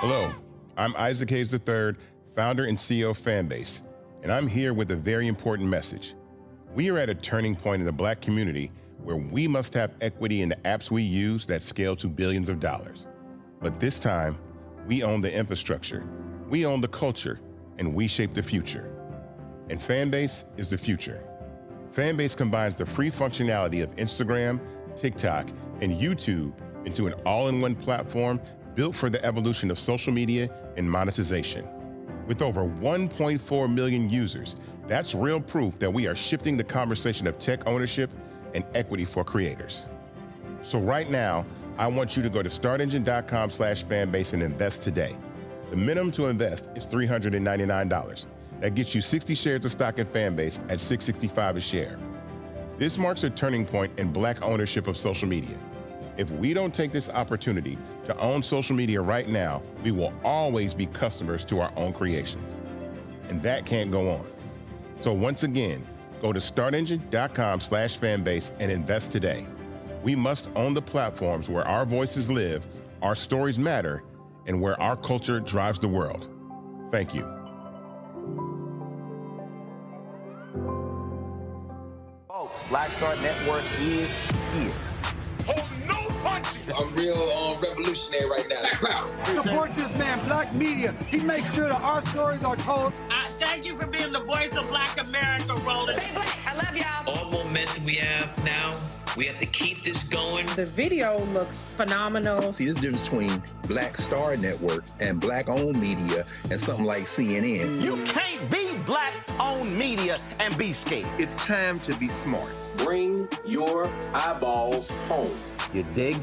Hello, I'm Isaac Hayes III, founder and CEO of Fanbase, and I'm here with a very important message. We are at a turning point in the Black community where we must have equity in the apps we use that scale to billions of dollars. But this time, we own the infrastructure, we own the culture, and we shape the future. And Fanbase is the future. Fanbase combines the free functionality of Instagram, TikTok, and YouTube into an all-in-one platform built for the evolution of social media and monetization. With over 1.4 million users, that's real proof that we are shifting the conversation of tech ownership and equity for creators. So right now, I want you to go to startengine.com/fanbase and invest today. The minimum to invest is $399. That gets you 60 shares of stock in Fanbase at $665 a share. This marks a turning point in Black ownership of social media. If we don't take this opportunity to own social media right now, we will always be customers to our own creations. And that can't go on. So once again, go to startengine.com/fanbase and invest today. We must own the platforms where our voices live, our stories matter, and where our culture drives the world. Thank you. Folks, Black Star Network is here. Hold no punches. I'm real revolutionary right now. Support this man, Black Media. He makes sure that our stories are told. Thank you for being the voice of Black America, Roland. Stay black. I love y'all. All momentum we have now, we have to keep this going. The video looks phenomenal. See, this difference between Black Star Network and Black-owned media and something like CNN. You can't be Black-owned media and be scared. It's time to be smart. Bring your eyeballs home. You dig?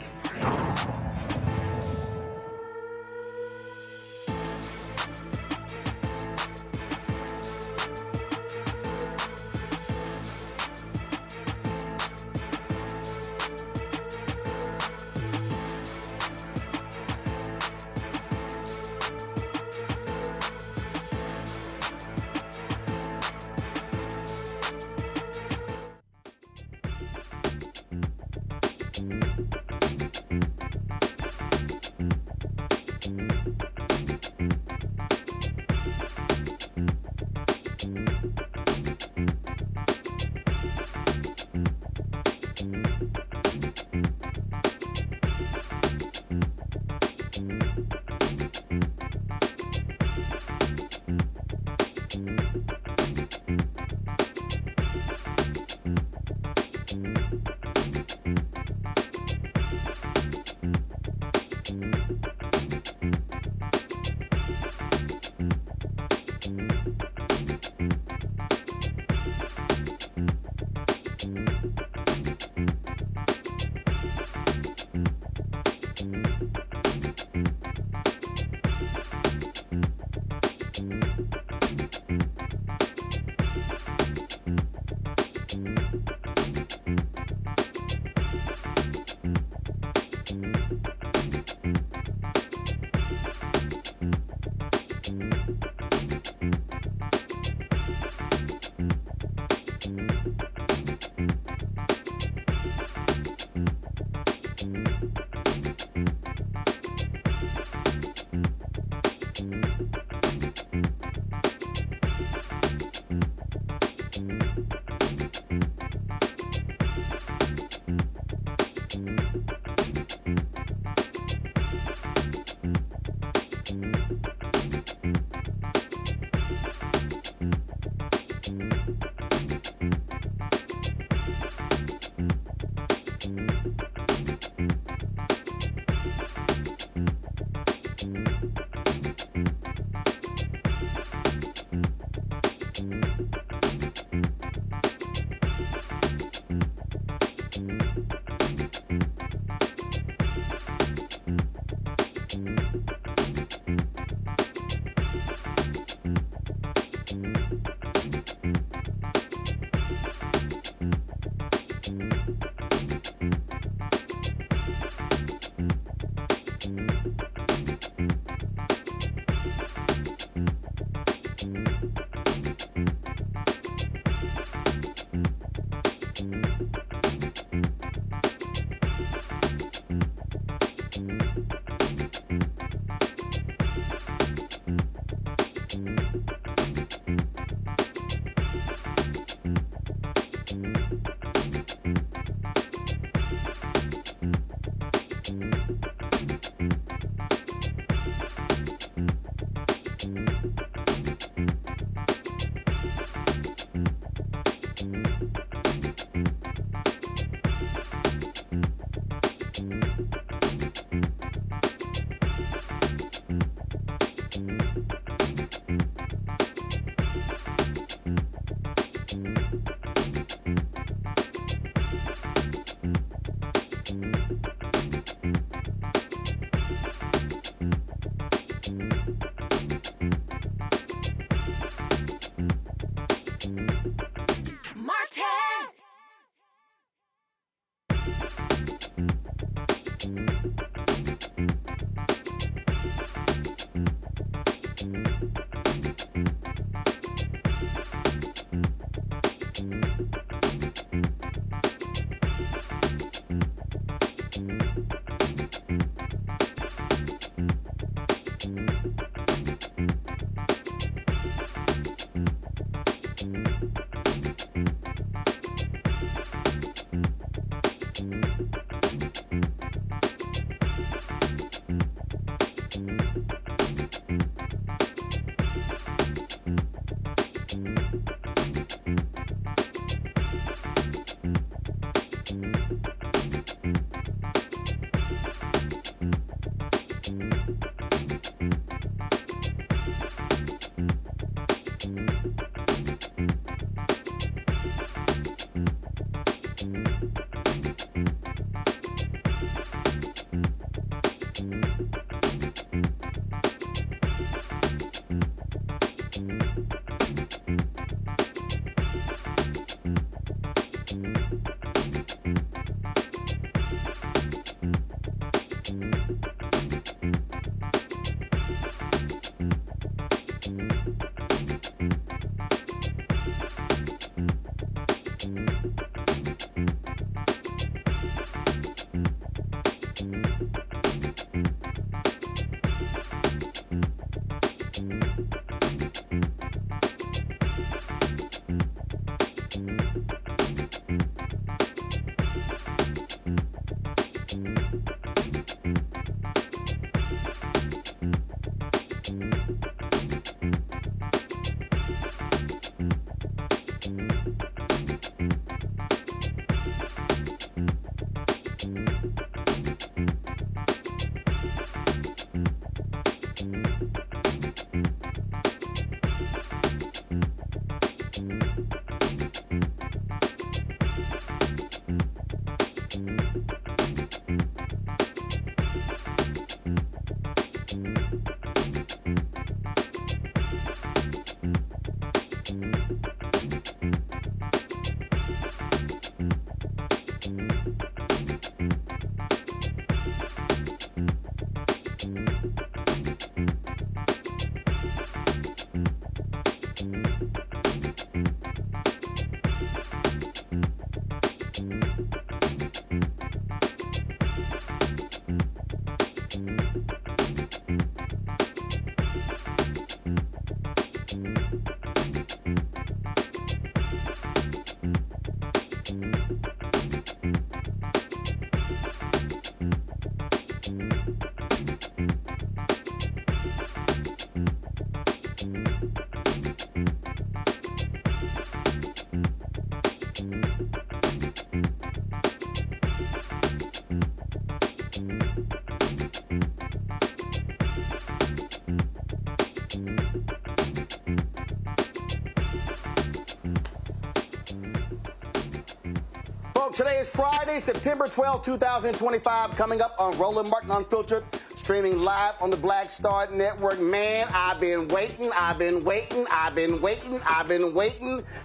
Today is Friday, September 12, 2025, coming up on Roland Martin Unfiltered, streaming live on the Black Star Network. Man, I've been waiting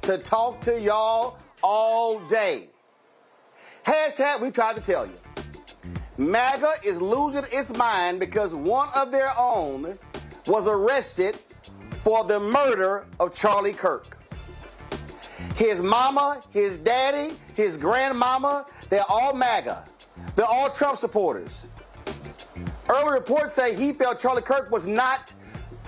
to talk to y'all all day. Hashtag, we tried to tell you. MAGA is losing its mind because one of their own was arrested for the murder of Charlie Kirk. His mama, his daddy, his grandmama, they're all MAGA. They're all Trump supporters. Early reports say he felt Charlie Kirk was not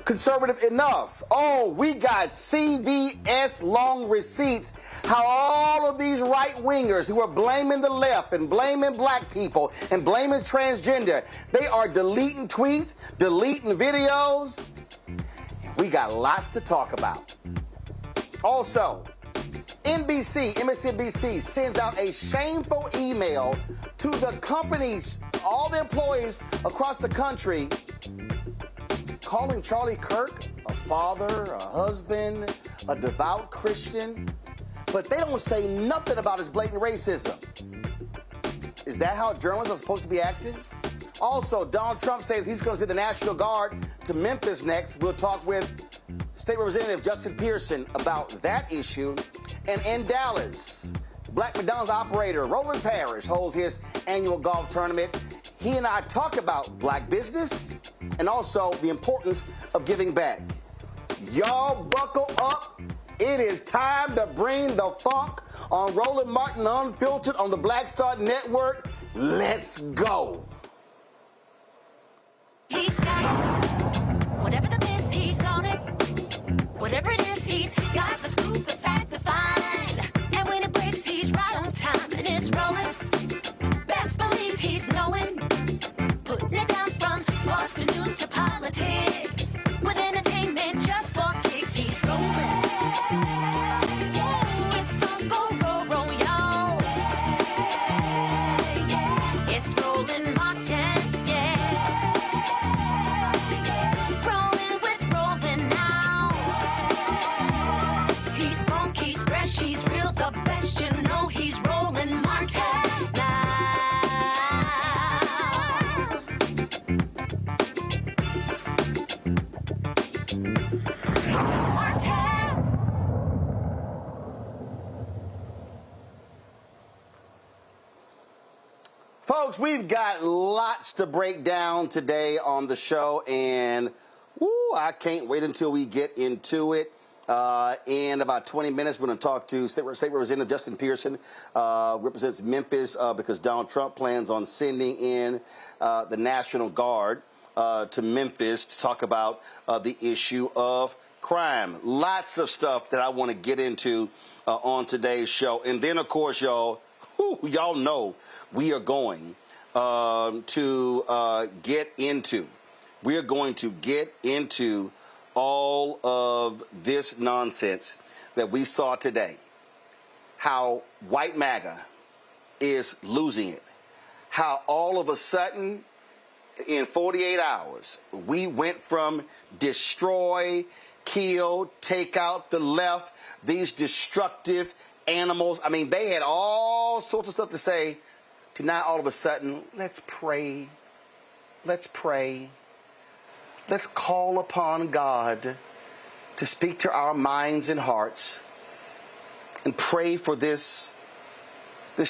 conservative enough. Oh, we got CVS long receipts how all of these right-wingers who are blaming the left and blaming black people and blaming transgender, they are deleting tweets, deleting videos. We got lots to talk about. Also, MSNBC sends out a shameful email to the companies, all the employees across the country, calling Charlie Kirk a father, a husband, a devout Christian, but they don't say nothing about his blatant racism. Is that how journalists are supposed to be acting? Also, Donald Trump says he's going to send the National Guard to Memphis next. We'll talk with State Representative Justin Pearson about that issue. And in Dallas, Black McDonald's operator Roland Parrish holds his annual golf tournament. He and I talk about black business and also the importance of giving back. Y'all buckle up. It is time to bring the funk on Roland Martin Unfiltered on the Black Star Network. Let's go. He's got it. Whatever the miss, he's on it. Whatever it is, he's got the scoop, the fact, the find. And when it breaks, he's right on time and it's rolling. Best believe he's knowing. Putting it down from sports to news to politics. With entertainment just for kicks, he's rolling. It's on go, roll, roll, y'all. It's Roland Martin, Rolling with Roland now. He's Folks, we've got lots to break down today on the show, and I can't wait until we get into it. In about 20 minutes, we're going to talk to State Representative Justin Pearson, represents Memphis because Donald Trump plans on sending in the National Guard to Memphis to talk about the issue of crime. Lots of stuff that I want to get into on today's show. And then, of course, y'all know we are going to get into all of this nonsense that we saw today. How white MAGA is losing it. How all of a sudden, in 48 hours, we went from destroy, kill, take out the left, these destructive animals. I mean, they had all sorts of stuff to say, to now all of a sudden, let's pray. Let's pray. Let's call upon God to speak to our minds and hearts and pray for this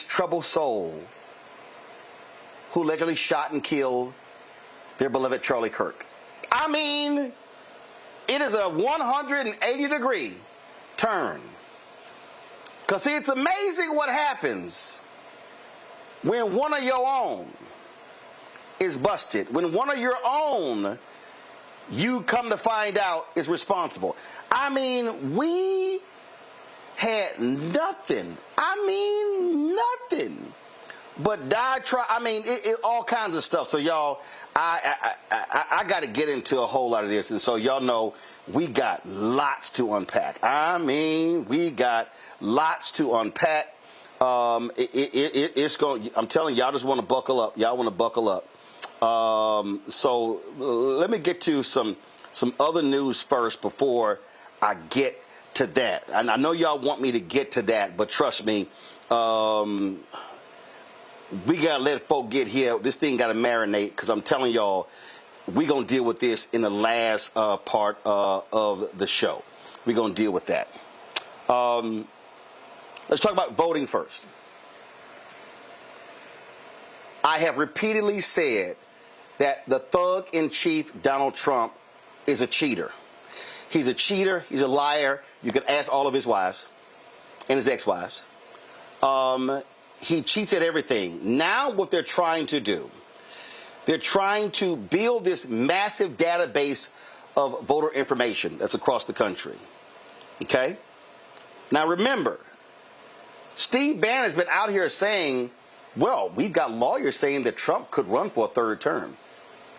troubled soul who allegedly shot and killed their beloved Charlie Kirk. I mean, it is a 180-degree turn. Because, see, it's amazing what happens when one of your own is busted, when one of your own, you come to find out, is responsible. I mean, we had nothing. I mean, nothing. But all kinds of stuff. So, y'all, I got to get into a whole lot of this. And so, y'all know we got lots to unpack. I mean, we got lots to unpack. It's going. I'm telling y'all, just want to buckle up. Y'all want to buckle up. So let me get to some other news first before I get to that. And I know y'all want me to get to that, but trust me, we gotta let folk get here. This thing gotta marinate, because I'm telling y'all, we're gonna deal with this in the last part of the show. We're gonna deal with that. Let's talk about voting first. I have repeatedly said that the thug-in-chief, Donald Trump, is a cheater. He's a cheater. He's a liar. You can ask all of his wives and his ex-wives. He cheats at everything. Now what they're trying to do, they're trying to build this massive database of voter information that's across the country. Okay? Now remember, Steve Bannon has been out here saying, well, we've got lawyers saying that Trump could run for a third term.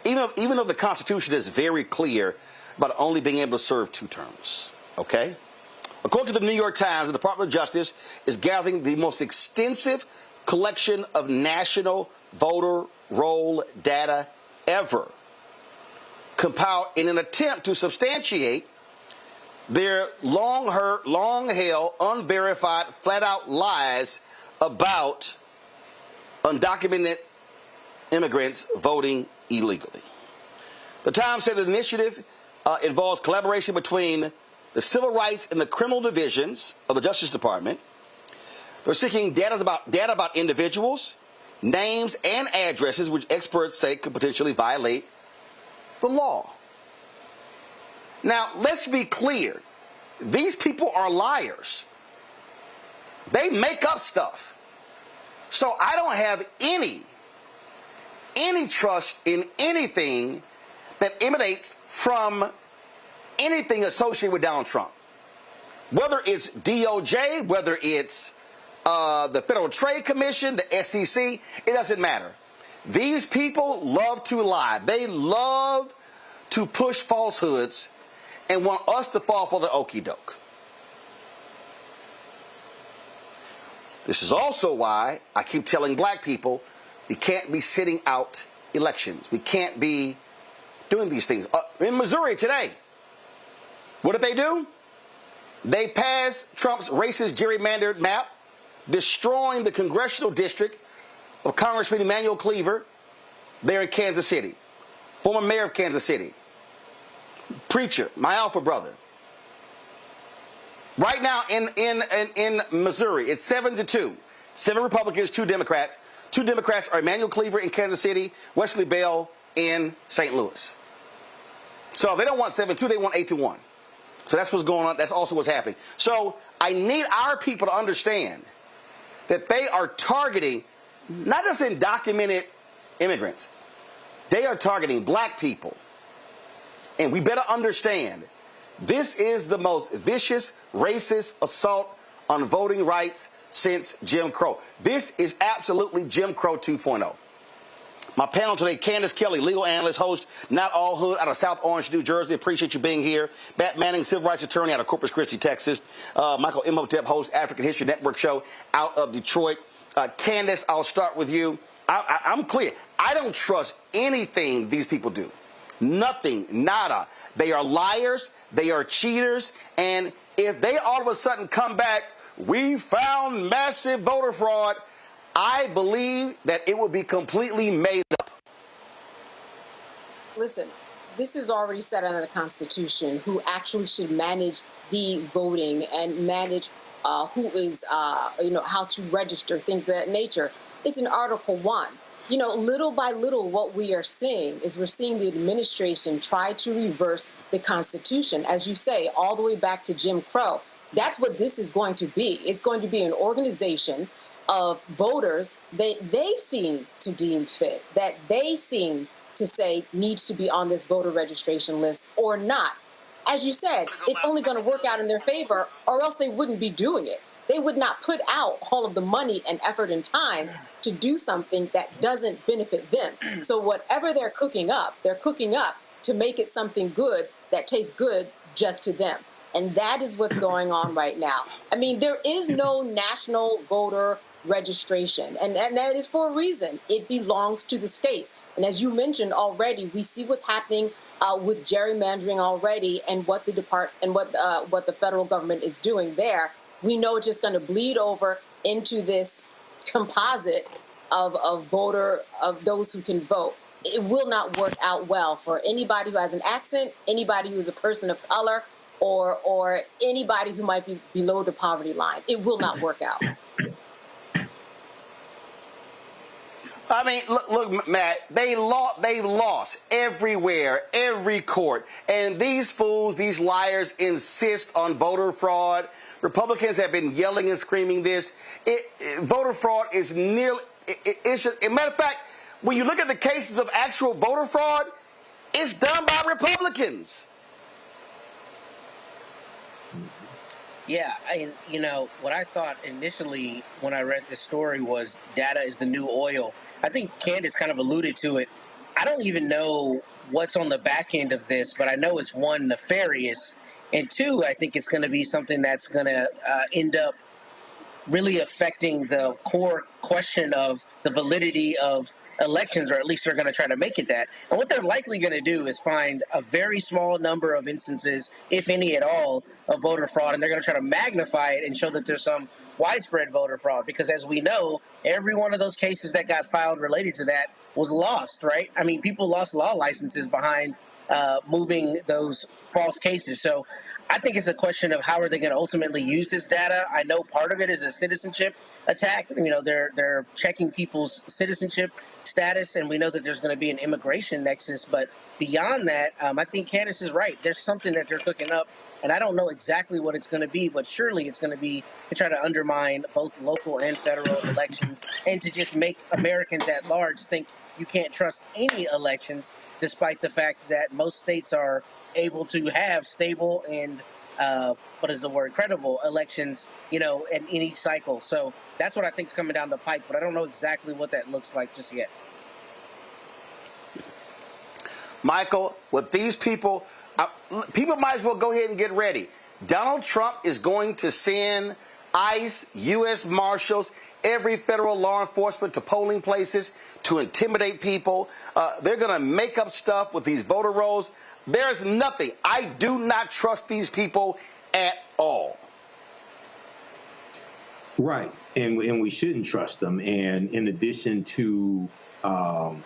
Even though the Constitution is very clear about only being able to serve 2 terms. Okay? According to the New York Times, the Department of Justice is gathering the most extensive collection of national voter roll data ever, compiled in an attempt to substantiate their long-held, unverified, flat-out lies about undocumented immigrants voting illegally. The Times said the initiative involves collaboration between the civil rights and the criminal divisions of the Justice Department. They're seeking data about individuals, names, and addresses, which experts say could potentially violate the law. Now, let's be clear. These people are liars. They make up stuff. So I don't have any trust in anything that emanates from anything associated with Donald Trump. Whether it's DOJ, whether it's the Federal Trade Commission, the SEC, it doesn't matter. These people love to lie. They love to push falsehoods and want us to fall for the okie doke. This is also why I keep telling black people we can't be sitting out elections. We can't be doing these things. In Missouri today, what did they do? They passed Trump's racist gerrymandered map, destroying the congressional district of Congressman Emanuel Cleaver there in Kansas City, former mayor of Kansas City, preacher, my alpha brother. Right now in Missouri, it's 7-2. 7 Republicans, 2 Democrats Two Democrats are Emmanuel Cleaver in Kansas City, Wesley Bell in St. Louis. So they don't want 7-2, they want 8-1. So that's what's going on. That's also what's happening. So I need our people to understand that they are targeting not just undocumented immigrants. They are targeting black people. And we better understand this is the most vicious, racist assault on voting rights since Jim Crow. This is absolutely Jim Crow 2.0. My panel today, Candace Kelly, legal analyst, host, Not All Hood, out of South Orange, New Jersey. Appreciate you being here. Matt Manning, civil rights attorney out of Corpus Christi, Texas. Michael Imhotep, host, African History Network show out of Detroit. Candace, I'll start with you. I'm clear. I don't trust anything these people do. Nothing, nada. They are liars. They are cheaters. And if they all of a sudden come back, we found massive voter fraud, I believe that it will be completely made up. Listen, this is already set under the Constitution who actually should manage the voting and manage who is, how to register, things of that nature. It's in Article 1. Little by little, what we are seeing is we're seeing the administration try to reverse the Constitution, as you say, all the way back to Jim Crow. That's what this is going to be. It's going to be an organization of voters that they seem to deem fit, that they seem to say needs to be on this voter registration list or not. As you said, it's only going to work out in their favor, or else they wouldn't be doing it. They would not put out all of the money and effort and time to do something that doesn't benefit them. So whatever they're cooking up to make it something good that tastes good just to them. And that is what's going on right now. I mean, there is no national voter registration, and that is for a reason. It belongs to the states. And as you mentioned already, we see what's happening with gerrymandering already, and what what the federal government is doing there. We know it's just going to bleed over into this composite of those who can vote. It will not work out well for anybody who has an accent, anybody who is a person of color, or anybody who might be below the poverty line. It will not work out. I mean, look, Matt, they've lost everywhere, every court. And these fools, these liars insist on voter fraud. Republicans have been yelling and screaming this. Voter fraud is nearly, it's just, as a matter of fact, when you look at the cases of actual voter fraud, it's done by Republicans. Yeah, what I thought initially when I read this story was data is the new oil. I think Candace kind of alluded to it. I don't even know what's on the back end of this, but I know it's one, nefarious, and two, I think it's going to be something that's going to end up really affecting the core question of the validity of elections, or at least they're going to try to make it that. And what they're likely going to do is find a very small number of instances, if any at all, of voter fraud, and they're going to try to magnify it and show that there's some widespread voter fraud. Because as we know, every one of those cases that got filed related to that was lost, right? I mean, people lost law licenses behind moving those false cases. So I think it's a question of how are they going to ultimately use this data. I know part of it is a citizenship attack. They're checking people's citizenship status, and we know that there's going to be an immigration nexus. But beyond that, I think Candace is right. There's something that they're cooking up, and I don't know exactly what it's going to be, but surely it's going to be to try to undermine both local and federal elections, and to just make Americans at large think you can't trust any elections, despite the fact that most states are able to have stable and credible elections, in any cycle. So that's what I think is coming down the pike, but I don't know exactly what that looks like just yet. Michael, with these people, people might as well go ahead and get ready. Donald Trump is going to send ICE, U.S. Marshals, every federal law enforcement to polling places to intimidate people. They're going to make up stuff with these voter rolls. There's nothing. I do not trust these people at all. Right, and we shouldn't trust them. And in addition to ICE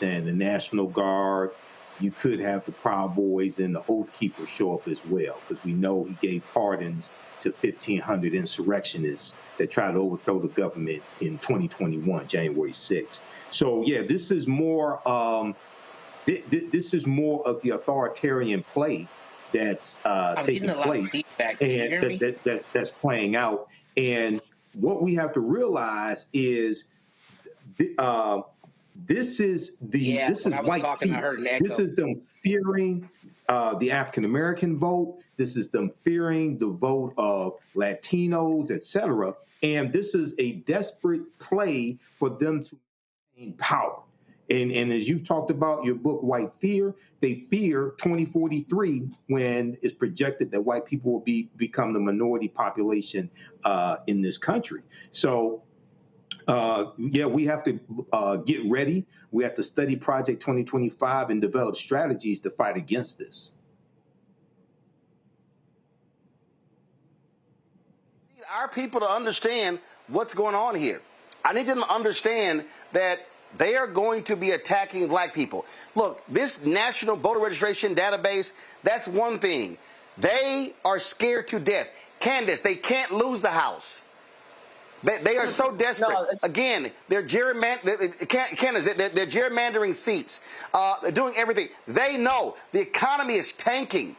and the National Guard, you could have the Proud Boys and the Oath Keepers show up as well, because we know he gave pardons to 1,500 insurrectionists that tried to overthrow the government in 2021, January 6th. So, yeah, this is more this is more of the authoritarian play that's taking place, and that's playing out. And what we have to realize is this is white fear. This is them fearing the African American vote. This is them fearing the vote of Latinos, etc. And this is a desperate play for them to maintain power. And as you've talked about your book, White Fear, they fear 2043 when it's projected that white people will become the minority population in this country. So, yeah, we have to get ready. We have to study Project 2025 and develop strategies to fight against this. I need our people to understand what's going on here. I need them to understand that they are going to be attacking black people. Look, this national voter registration database, that's one thing. They are scared to death. Candace, they can't lose the House. They are so desperate. No. Again, they're gerrymandering seats. They're doing everything. They know the economy is tanking.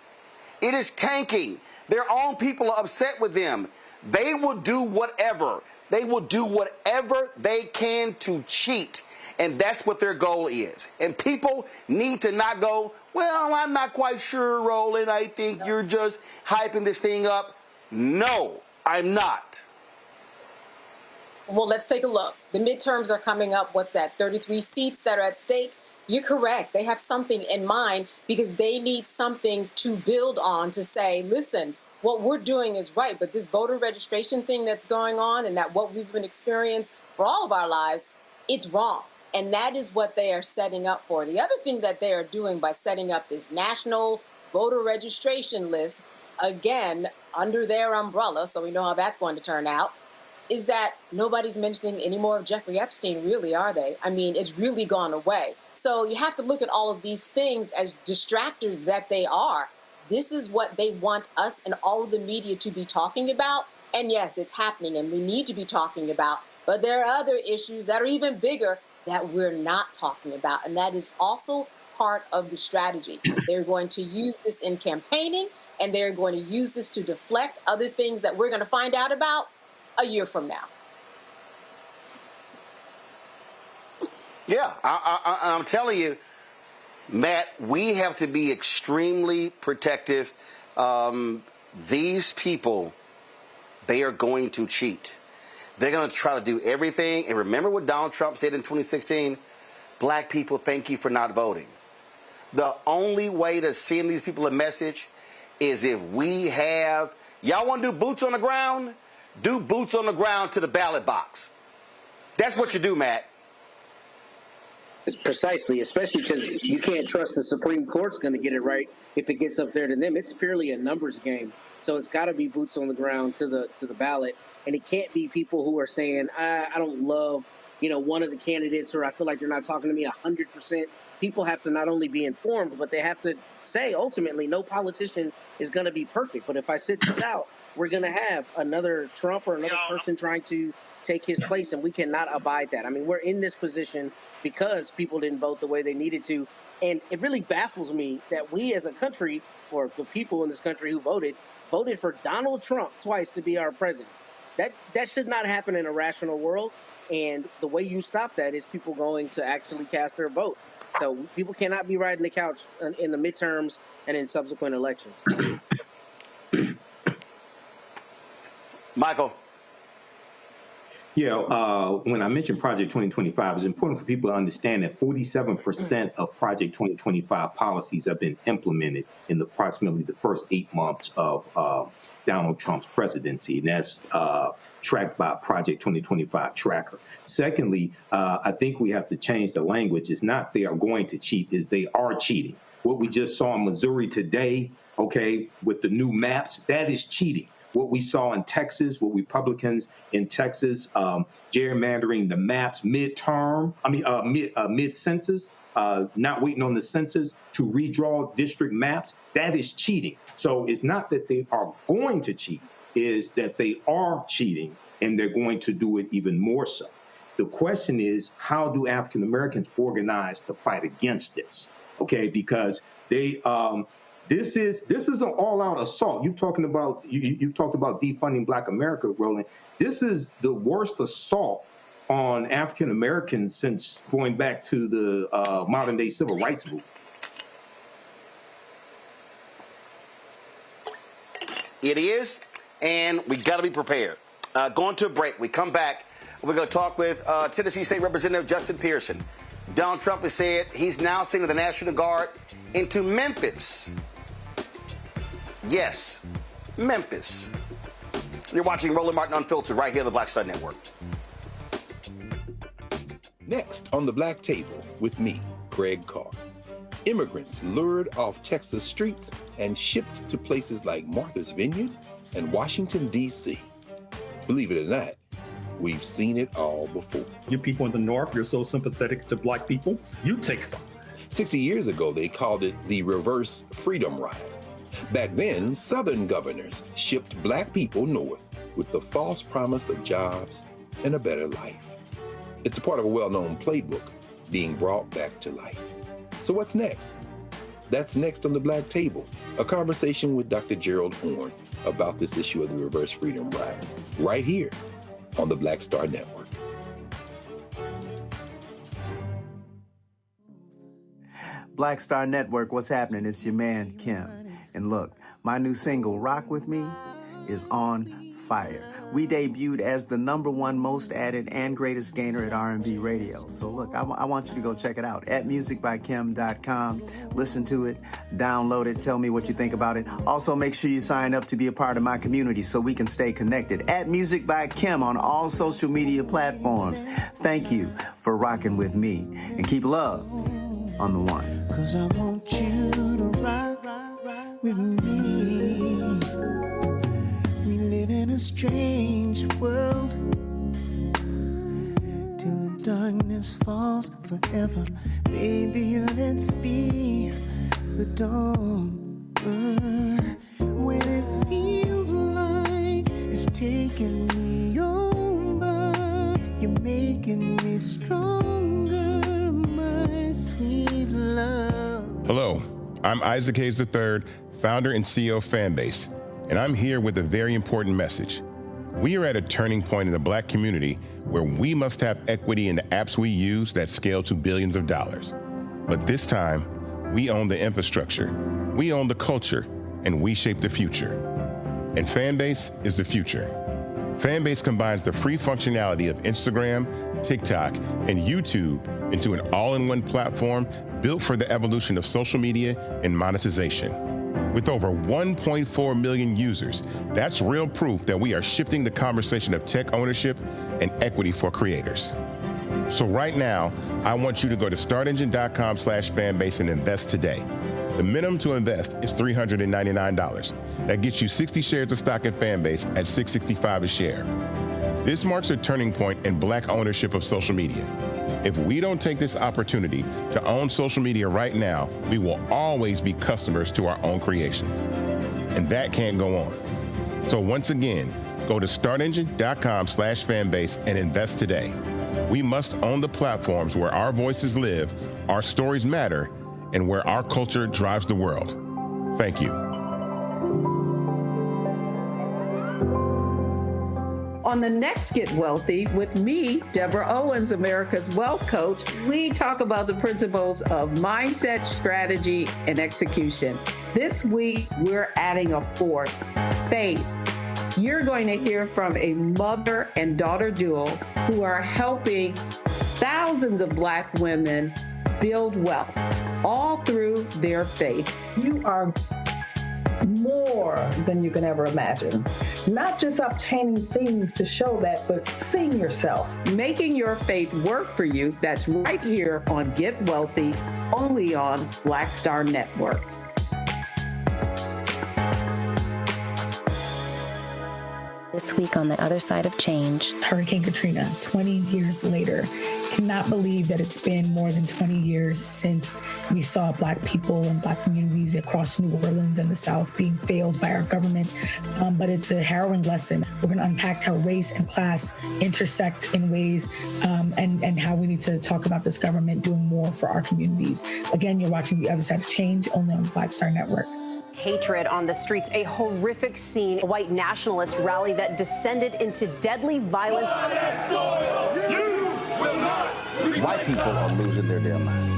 It is tanking. Their own people are upset with them. They will do whatever. They will do whatever they can to cheat. And that's what their goal is. And people need to not go, well, I'm not quite sure, Roland. I think you're just hyping this thing up. No, I'm not. Well, let's take a look. The midterms are coming up. What's that? 33 seats that are at stake. You're correct. They have something in mind because they need something to build on to say, listen, what we're doing is right, but this voter registration thing that's going on and that what we've been experiencing for all of our lives, it's wrong. And that is what they are setting up for. The other thing that they are doing by setting up this national voter registration list, again, under their umbrella, so we know how that's going to turn out, is that nobody's mentioning any more of Jeffrey Epstein, really, are they? I mean, it's really gone away. So you have to look at all of these things as distractors that they are. This is what they want us and all of the media to be talking about. And yes, it's happening and we need to be talking about. But there are other issues that are even bigger that we're not talking about. And that is also part of the strategy. They're going to use this in campaigning, and they're going to use this to deflect other things that we're going to find out about a year from now. Yeah, I'm telling you, Matt, we have to be extremely protective. These people, they are going to cheat. They're going to try to do everything. And remember what Donald Trump said in 2016? Black people, thank you for not voting. The only way to send these people a message is if we have, y'all want to do boots on the ground? Do boots on the ground to the ballot box. That's what you do, Matt. It's precisely, especially because you can't trust the Supreme Court's going to get it right if it gets up there to them. It's purely a numbers game. So it's got to be boots on the ground to the ballot. And it can't be people who are saying, I don't love, one of the candidates, or I feel like they're not talking to me 100%. People have to not only be informed, but they have to say, ultimately, no politician is going to be perfect. But if I sit this out, we're going to have another Trump or another person trying to take his place, and we cannot abide that. I mean, we're in this position because people didn't vote the way they needed to. And it really baffles me that we as a country, or the people in this country who voted for Donald Trump twice to be our president. That should not happen in a rational world. And the way you stop that is people going to actually cast their vote. So people cannot be riding the couch in the midterms and in subsequent elections. Michael. Yeah, when I mentioned Project 2025, it's important for people to understand that 47% of Project 2025 policies have been implemented in approximately the first 8 months of Donald Trump's presidency, and that's tracked by Project 2025 tracker. Secondly, I think we have to change the language. It's not they are going to cheat, is they are cheating. What we just saw in Missouri today, okay, with the new maps, that is cheating. what we saw in Texas, what Republicans in Texas gerrymandering the maps mid-census, not waiting on the census to redraw district maps, that is cheating. So it's not that they are going to cheat, is that they are cheating, and they're going to do it even more so. The question is, how do African Americans organize to fight against this? Okay, because they this is an all-out assault. You've talked about defunding Black America, Roland. This is the worst assault on African Americans since going back to the modern-day civil rights movement. It is, and we got to be prepared. Going to a break. We come back. We're going to talk with Tennessee State Representative Justin Pearson. Donald Trump has said he's now sending the National Guard into Memphis. Yes, Memphis. You're watching Roland Martin Unfiltered right here on the Black Star Network. Next on the Black Table with me, Greg Carr. Immigrants lured off Texas streets and shipped to places like Martha's Vineyard and Washington, D.C. Believe it or not, we've seen it all before. You people in the North, you're so sympathetic to Black people, you take them. 60 years ago, they called it the reverse freedom rides. Back then, Southern governors shipped Black people north with the false promise of jobs and a better life. It's a part of a well-known playbook being brought back to life. So what's next? That's next on the Black Table, a conversation with Dr. Gerald Horne about this issue of the reverse freedom rides, right here on the Black Star Network. Black Star Network, what's happening? It's your man, Kim. And look, my new single, Rock With Me, is on fire. We debuted as the #1 most added and greatest gainer at R&B radio. So look, I want you to go check it out at musicbykim.com. Listen to it, download it, tell me what you think about it. Also, make sure you sign up to be a part of my community so we can stay connected. At Music by Kim on all social media platforms. Thank you for rocking with me. And keep love on the one. 'Cause I want you to rock with me. We live in a strange world till the darkness falls forever. Baby, let's be the dawn. When it feels like it's taking me over, you're making me stronger, my sweet love. Hello, I'm Isaac Hayes III, founder and CEO of Fanbase, and I'm here with a very important message. We are at a turning point in the Black community where we must have equity in the apps we use that scale to billions of dollars. But this time, we own the infrastructure, we own the culture, and we shape the future. And Fanbase is the future. Fanbase combines the free functionality of Instagram, TikTok, and YouTube into an all-in-one platform built for the evolution of social media and monetization. With over 1.4 million users, that's real proof that we are shifting the conversation of tech ownership and equity for creators. So right now, I want you to go to startengine.com/fanbase and invest today. The minimum to invest is $399. That gets you 60 shares of stock in Fanbase at $665 a share. This marks a turning point in Black ownership of social media. If we don't take this opportunity to own social media right now, we will always be customers to our own creations. And that can't go on. So once again, go to startengine.com/fanbase and invest today. We must own the platforms where our voices live, our stories matter, and where our culture drives the world. Thank you. On the next Get Wealthy with me, Deborah Owens, America's Wealth Coach, we talk about the principles of mindset, strategy, and execution. This week, we're adding a fourth, faith. You're going to hear from a mother and daughter duo who are helping thousands of Black women build wealth, all through their faith. You are more than you can ever imagine. Not just obtaining things to show that, but seeing yourself. Making your faith work for you. That's right here on Get Wealthy, only on Black Star Network. This week on The Other Side of Change. Hurricane Katrina, 20 years later. Cannot believe that it's been more than 20 years since we saw Black people and Black communities across New Orleans and the South being failed by our government. But it's a harrowing lesson. We're going to unpack how race and class intersect in ways and how we need to talk about this government doing more for our communities. Again, you're watching The Other Side of Change, only on the Black Star Network. Hatred on the streets, a horrific scene, a white nationalist rally that descended into deadly violence. White people are losing their damn minds.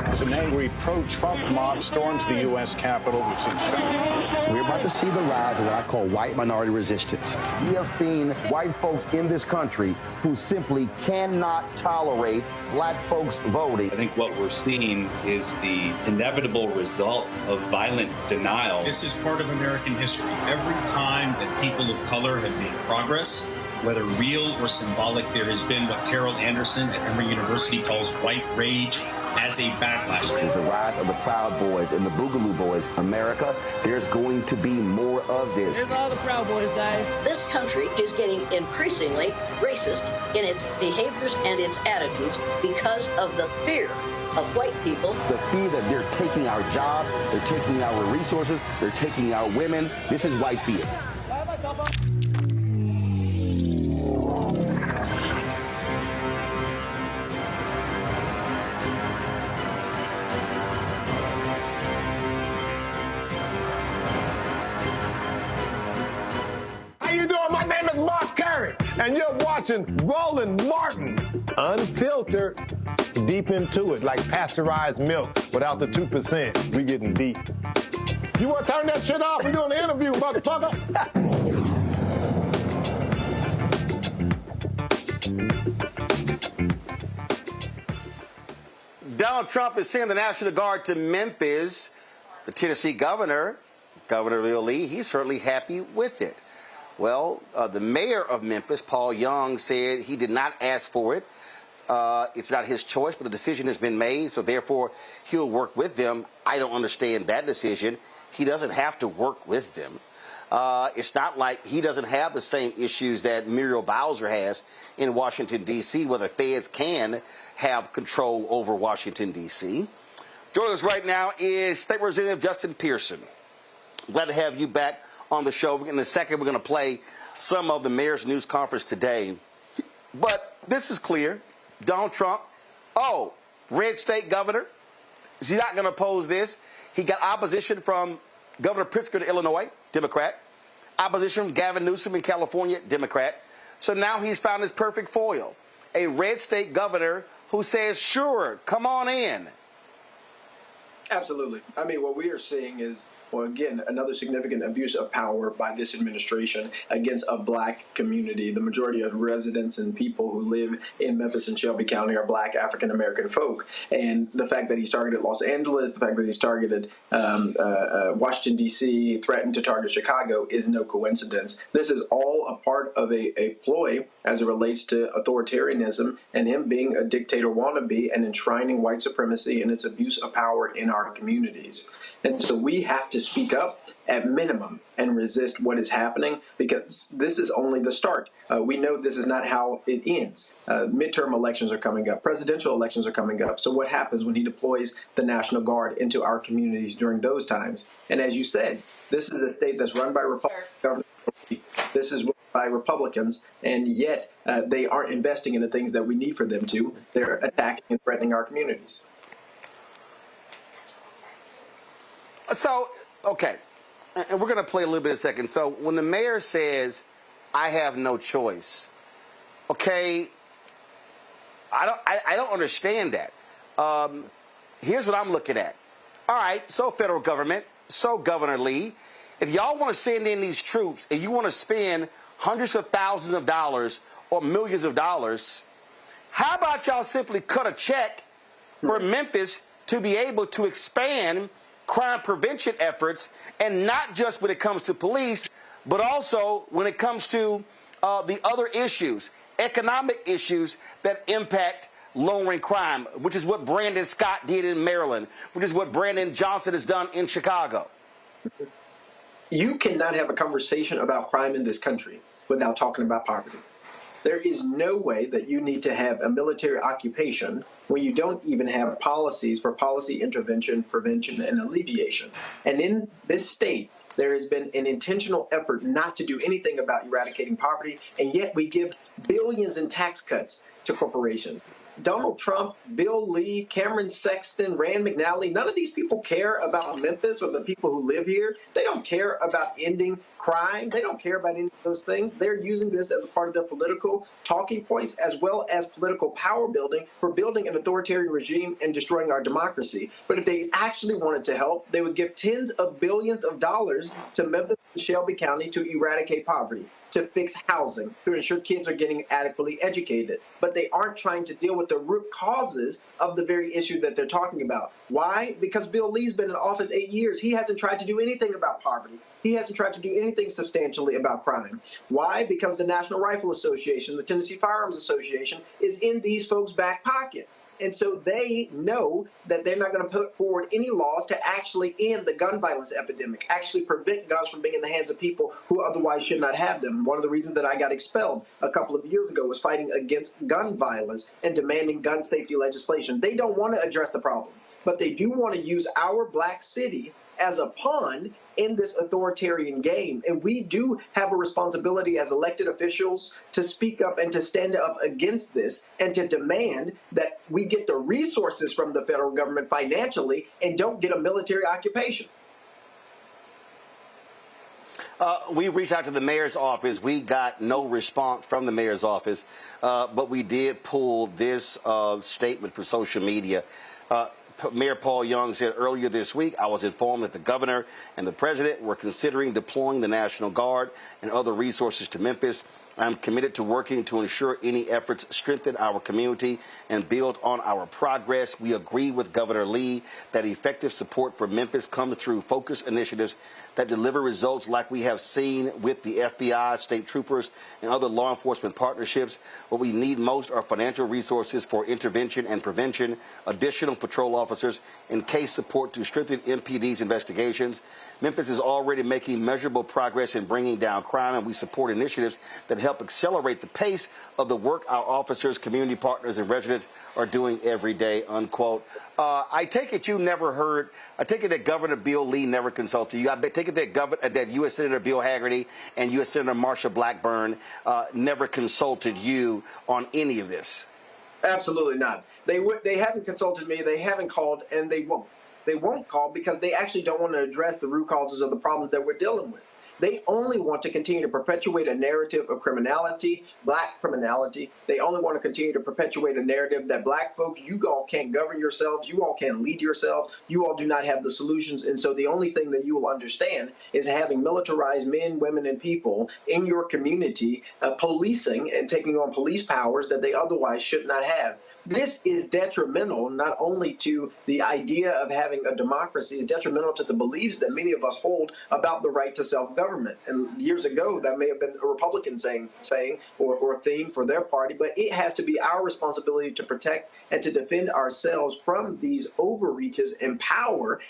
As an angry pro-Trump mob storms the U.S. Capitol, we've seen shooting. We're about to see the rise of what I call white minority resistance. We have seen white folks in this country who simply cannot tolerate Black folks voting. I think what we're seeing is the inevitable result of violent denial. This is part of American history. Every time that people of color have made progress, whether real or symbolic, there has been what Carol Anderson at Emory University calls white rage as a backlash. This is the rise of the Proud Boys and the Boogaloo Boys. America, there's going to be more of this. Here's all the Proud Boys, guys. This country is getting increasingly racist in its behaviors and its attitudes because of the fear of white people. The fear that they're taking our jobs, they're taking our resources, they're taking our women. This is white fear. How you doing? My name is Mark Carey, and you're watching Roland Martin, unfiltered, deep into it, like pasteurized milk without the 2%. We getting deep. You want to turn that shit off? We're doing an interview, motherfucker. Donald Trump is sending the National Guard to Memphis. The Tennessee governor, Governor Bill Lee, he's certainly happy with it. Well, the mayor of Memphis, Paul Young, said he did not ask for it. It's not his choice, but the decision has been made, so therefore he'll work with them. I don't understand that decision. He doesn't have to work with them. It's not like he doesn't have the same issues that Muriel Bowser has in Washington, D.C., where the feds can have control over Washington, D.C. Joining us right now is State Representative Justin Pearson. Glad to have you back on the show. In a second, we're going to play some of the mayor's news conference today. But this is clear. Donald Trump, red state governor. He's not going to oppose this. He got opposition from Governor Pritzker in Illinois, Democrat. Opposition from Gavin Newsom in California, Democrat. So now he's found his perfect foil, a red state governor who says, sure, come on in. Absolutely. I mean, what we are seeing is, well, again, another significant abuse of power by this administration against a black community. The majority of residents and people who live in Memphis and Shelby County are black African-American folk. And the fact that he's targeted Los Angeles, the fact that he's targeted Washington, D.C., threatened to target Chicago is no coincidence. This is all a part of a ploy as it relates to authoritarianism and him being a dictator wannabe and enshrining white supremacy and its abuse of power in our communities. And so we have to speak up at minimum and resist what is happening, because this is only the start. We know this is not how it ends. Midterm elections are coming up. Presidential elections are coming up. So what happens when he deploys the National Guard into our communities during those times? And as you said, this is a state that's run by Republicans. This is by Republicans, and yet they aren't investing in the things that we need for them to. They're attacking and threatening our communities. So, okay, and we're going to play a little bit in a second. So when the mayor says, I have no choice, okay, I don't understand that. Here's what I'm looking at. All right, so federal government, so Governor Lee, if y'all want to send in these troops and you want to spend hundreds of thousands of dollars or millions of dollars, how about y'all simply cut a check for Memphis to be able to expand crime prevention efforts, and not just when it comes to police, but also when it comes to the other issues, economic issues that impact lowering crime, which is what Brandon Scott did in Maryland, which is what Brandon Johnson has done in Chicago. You cannot have a conversation about crime in this country without talking about poverty. There is no way that you need to have a military occupation when you don't even have policies for policy intervention, prevention, and alleviation. And in this state, there has been an intentional effort not to do anything about eradicating poverty, and yet we give billions in tax cuts to corporations. Donald Trump, Bill Lee, Cameron Sexton, Rand McNally, none of these people care about Memphis or the people who live here. They don't care about ending crime. They don't care about any of those things. They're using this as a part of their political talking points as well as political power building for building an authoritarian regime and destroying our democracy. But if they actually wanted to help, they would give tens of billions of dollars to Memphis and Shelby County to eradicate poverty, to fix housing, to ensure kids are getting adequately educated. But they aren't trying to deal with the root causes of the very issue that they're talking about. Why? Because Bill Lee's been in office 8 years. He hasn't tried to do anything about poverty. He hasn't tried to do anything substantially about crime. Why? Because the National Rifle Association, the Tennessee Firearms Association, is in these folks' back pocket. And so they know that they're not going to put forward any laws to actually end the gun violence epidemic, actually prevent guns from being in the hands of people who otherwise should not have them. One of the reasons that I got expelled a couple of years ago was fighting against gun violence and demanding gun safety legislation. They don't want to address the problem, but they do want to use our black city as a pawn in this authoritarian game. And we do have a responsibility as elected officials to speak up and to stand up against this and to demand that we get the resources from the federal government financially and don't get a military occupation. We reached out to the mayor's office. We got no response from the mayor's office, but we did pull this statement for social media. Mayor Paul Young said earlier this week, I was informed that the governor and the president were considering deploying the National Guard and other resources to Memphis. I'm committed to working to ensure any efforts strengthen our community and build on our progress. We agree with Governor Lee that effective support for Memphis comes through focused initiatives that deliver results like we have seen with the FBI, state troopers, and other law enforcement partnerships. What we need most are financial resources for intervention and prevention, additional patrol officers, and case support to strengthen MPD's investigations. Memphis is already making measurable progress in bringing down crime, and we support initiatives that help accelerate the pace of the work our officers, community partners, and residents are doing every day, unquote. I take it you never heard, I take it that Governor Bill Lee never consulted you. I take it that U.S. Senator Bill Hagerty and U.S. Senator Marsha Blackburn never consulted you on any of this. Absolutely not. They haven't consulted me, they haven't called, and they won't. They won't call because they actually don't want to address the root causes of the problems that we're dealing with. They only want to continue to perpetuate a narrative of criminality, black criminality. They only want to continue to perpetuate a narrative that black folks, you all can't govern yourselves, you all can't lead yourselves, you all do not have the solutions. And so the only thing that you will understand is having militarized men, women, and people in your community policing and taking on police powers that they otherwise should not have. This is detrimental not only to the idea of having a democracy, it's detrimental to the beliefs that many of us hold about the right to self-government. And years ago, that may have been a Republican saying or theme for their party, but it has to be our responsibility to protect and to defend ourselves from these overreaches and power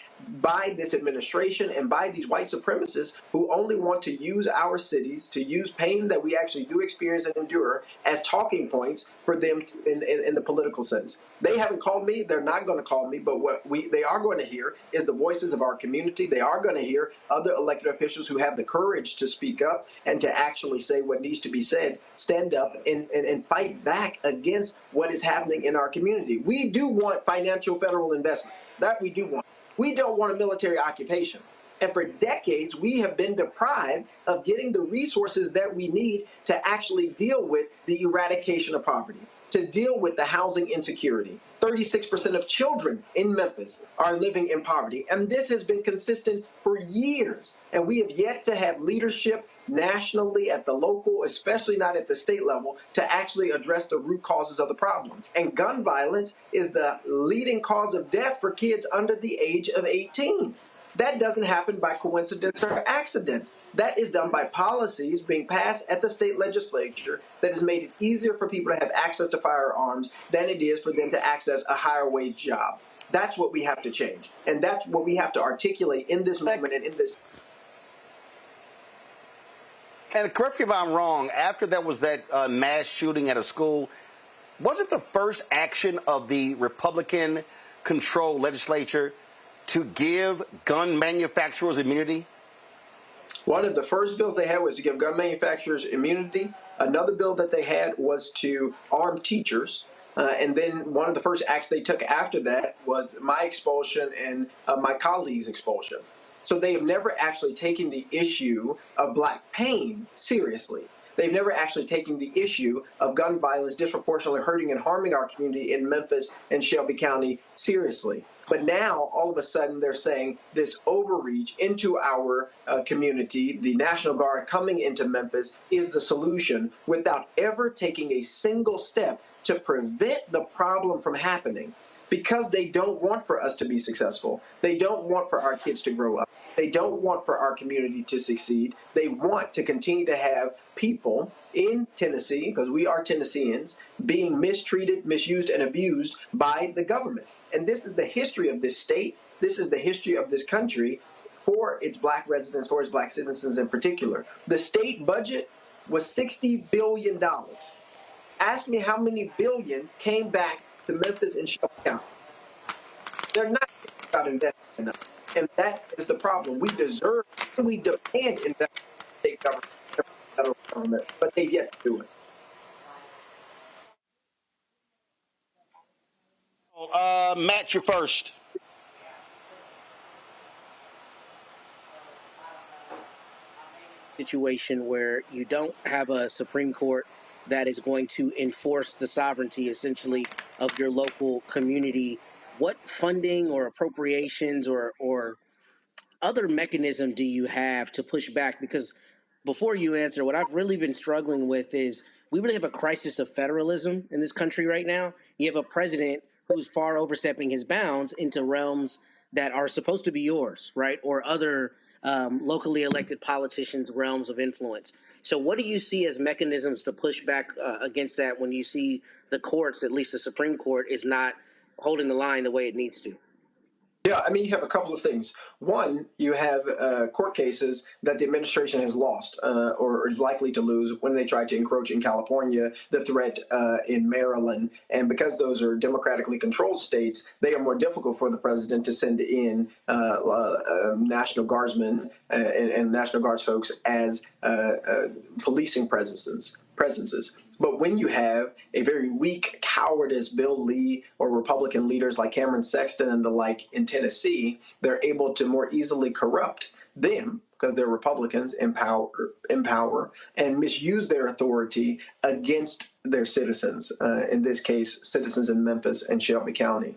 by this administration and by these white supremacists who only want to use our cities, to use pain that we actually do experience and endure as talking points for them in the political sense. They haven't called me. They're not going to call me. But what they are going to hear is the voices of our community. They are going to hear other elected officials who have the courage to speak up and to actually say what needs to be said, stand up and fight back against what is happening in our community. We do want financial federal investment. That we do want. We don't want a military occupation. And for decades, we have been deprived of getting the resources that we need to actually deal with the eradication of poverty, to deal with the housing insecurity. 36% of children in Memphis are living in poverty. And this has been consistent for years. And we have yet to have leadership nationally, at the local, especially not at the state level, to actually address the root causes of the problem. And gun violence is the leading cause of death for kids under the age of 18. That doesn't happen by coincidence or accident. That is done by policies being passed at the state legislature that has made it easier for people to have access to firearms than it is for them to access a higher wage job. That's what we have to change. And that's what we have to articulate in this movement and in this. And correct me if I'm wrong, after there was that mass shooting at a school, wasn't the first action of the Republican-controlled legislature to give gun manufacturers immunity? One of the first bills they had was to give gun manufacturers immunity. Another bill that they had was to arm teachers. And then one of the first acts they took after that was my expulsion and my colleagues' expulsion. So they have never actually taken the issue of black pain seriously. They've never actually taken the issue of gun violence disproportionately hurting and harming our community in Memphis and Shelby County seriously. But now, all of a sudden, they're saying this overreach into our community, the National Guard coming into Memphis, is the solution without ever taking a single step to prevent the problem from happening, because they don't want for us to be successful. They don't want for our kids to grow up. They don't want for our community to succeed. They want to continue to have people in Tennessee, because we are Tennesseans, being mistreated, misused, and abused by the government. And this is the history of this state. This is the history of this country for its black residents, for its black citizens in particular. The state budget was $60 billion. Ask me how many billions came back to Memphis and Shelby County. They're not about investing enough. And that is the problem. We deserve and we demand investment in state government, federal government, but they've yet to do it. Matt, you're first. Situation where you don't have a Supreme Court that is going to enforce the sovereignty, essentially, of your local community. What funding or appropriations or other mechanism do you have to push back? Because before you answer, what I've really been struggling with is we really have a crisis of federalism in this country right now. You have a president who's far overstepping his bounds into realms that are supposed to be yours, right? Or other locally elected politicians' realms of influence. So what do you see as mechanisms to push back against that when you see the courts, at least the Supreme Court, is not holding the line the way it needs to? Yeah, I mean, you have a couple of things. One, you have court cases that the administration has lost or is likely to lose when they tried to encroach in California, the threat in Maryland. And because those are democratically controlled states, they are more difficult for the president to send in National Guardsmen and National Guards folks as policing presences. But when you have a very weak, cowardice Bill Lee or Republican leaders like Cameron Sexton and the like in Tennessee, they're able to more easily corrupt them because they're Republicans in power and misuse their authority against their citizens, in this case, citizens in Memphis and Shelby County.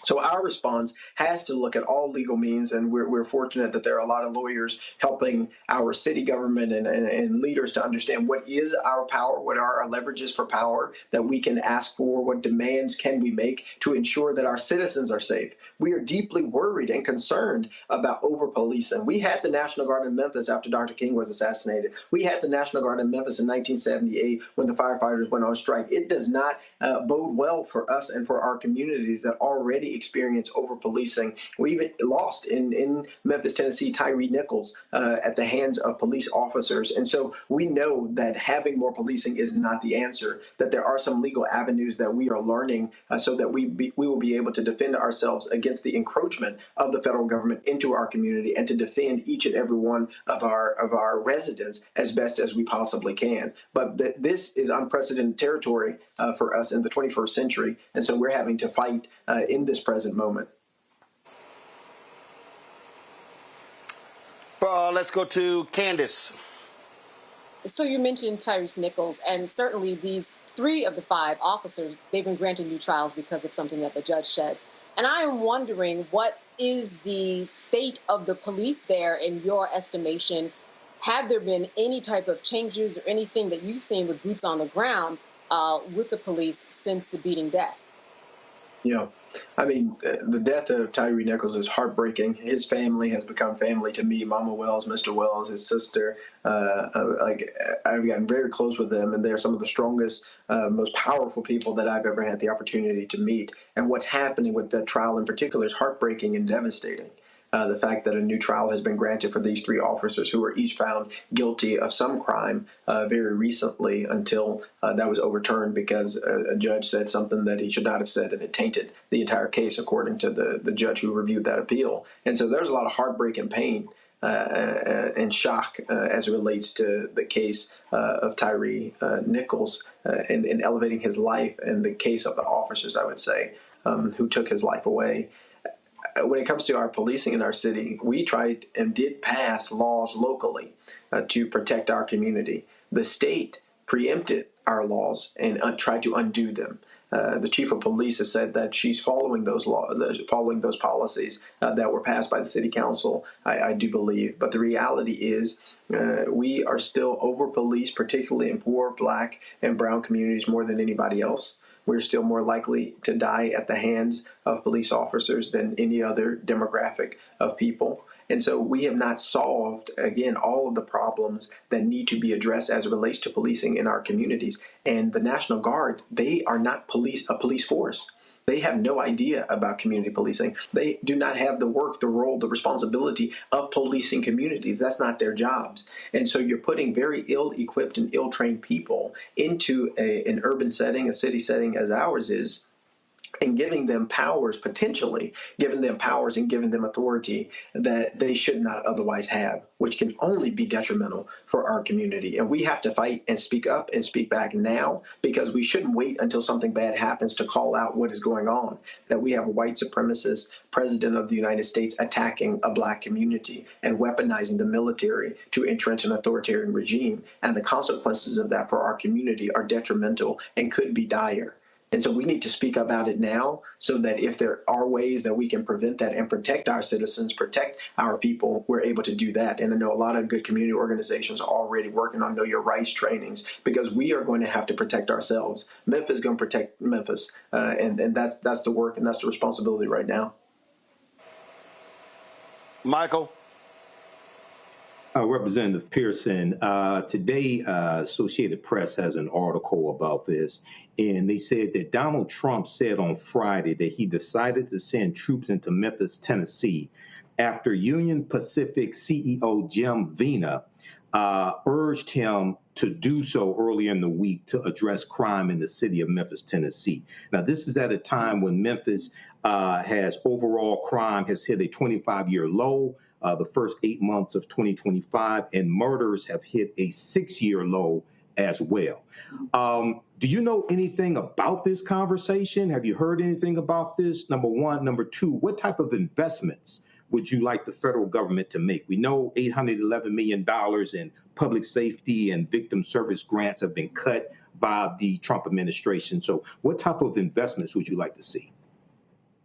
So our response has to look at all legal means, and we're fortunate that there are a lot of lawyers helping our city government and leaders to understand what is our power, what are our leverages for power that we can ask for, what demands can we make to ensure that our citizens are safe. We are deeply worried and concerned about over-policing. We had the National Guard in Memphis after Dr. King was assassinated. We had the National Guard in Memphis in 1978 when the firefighters went on strike. It does not bode well for us and for our communities that already experience over-policing. We even lost in Memphis, Tennessee, Tyree Nichols at the hands of police officers. And so we know that having more policing is not the answer, that there are some legal avenues that we are learning so that we will be able to defend ourselves against the encroachment of the federal government into our community and to defend each and every one of our residents as best as we possibly can. But this is unprecedented territory for us in the 21st century. And so we're having to fight in this present moment. Let's go to Candace. So you mentioned Tyrese Nichols, and certainly these 3 of the 5 officers, they've been granted new trials because of something that the judge said. And I am wondering, what is the state of the police there in your estimation? Have there been any type of changes or anything that you've seen with boots on the ground with the police since the beating death? Yeah. I mean, the death of Tyree Nichols is heartbreaking. His family has become family to me. Mama Wells, Mr. Wells, his sister. I've gotten very close with them, and they're some of the strongest, most powerful people that I've ever had the opportunity to meet. And what's happening with that trial in particular is heartbreaking and devastating. The fact that a new trial has been granted for these 3 officers who were each found guilty of some crime very recently until that was overturned because a judge said something that he should not have said, and it tainted the entire case, according to the judge who reviewed that appeal. And so there's a lot of heartbreak and pain and shock as it relates to the case of Tyre Nichols and elevating his life, and the case of the officers, I would say, who took his life away. When it comes to our policing in our city, we tried and did pass laws locally to protect our community. The state preempted our laws and tried to undo them. The chief of police has said that she's following those following those policies that were passed by the city council, I do believe. But the reality is we are still over-policed, particularly in poor, black, and brown communities more than anybody else. We're still more likely to die at the hands of police officers than any other demographic of people. And so we have not solved, again, all of the problems that need to be addressed as it relates to policing in our communities. And the National Guard, they are not a police force. They have no idea about community policing. They do not have the work, the role, the responsibility of policing communities. That's not their jobs. And so you're putting very ill-equipped and ill-trained people into an urban setting, a city setting as ours is, and giving them powers, potentially giving them powers and giving them authority that they should not otherwise have, which can only be detrimental for our community. And we have to fight and speak up and speak back now, because we shouldn't wait until something bad happens to call out what is going on, that we have a white supremacist president of the United States attacking a black community and weaponizing the military to entrench an authoritarian regime. And the consequences of that for our community are detrimental and could be dire. And so we need to speak about it now, so that if there are ways that we can prevent that and protect our citizens, protect our people, we're able to do that. And I know a lot of good community organizations are already working on Know Your Rights trainings, because we are going to have to protect ourselves. Memphis is going to protect Memphis. And that's the work and that's the responsibility right now. Michael? Representative Pearson, today Associated Press has an article about this, and they said that Donald Trump said on Friday that he decided to send troops into Memphis, Tennessee, after Union Pacific CEO Jim Vena urged him to do so earlier in the week to address crime in the city of Memphis, Tennessee. Now, this is at a time when Memphis has overall crime has hit a 25-year low. The first 8 months of 2025, and murders have hit a 6-year low as well. Do you know anything about this conversation? Have you heard anything about this? Number one. Number two, what type of investments would you like the federal government to make? We know $811 million in public safety and victim service grants have been cut by the Trump administration. So what type of investments would you like to see?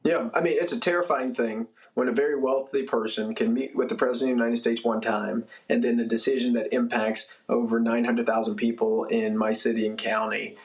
Yeah, I mean, it's a terrifying thing when a very wealthy person can meet with the President of the United States one time, and then a decision that impacts over 900,000 people in my city and county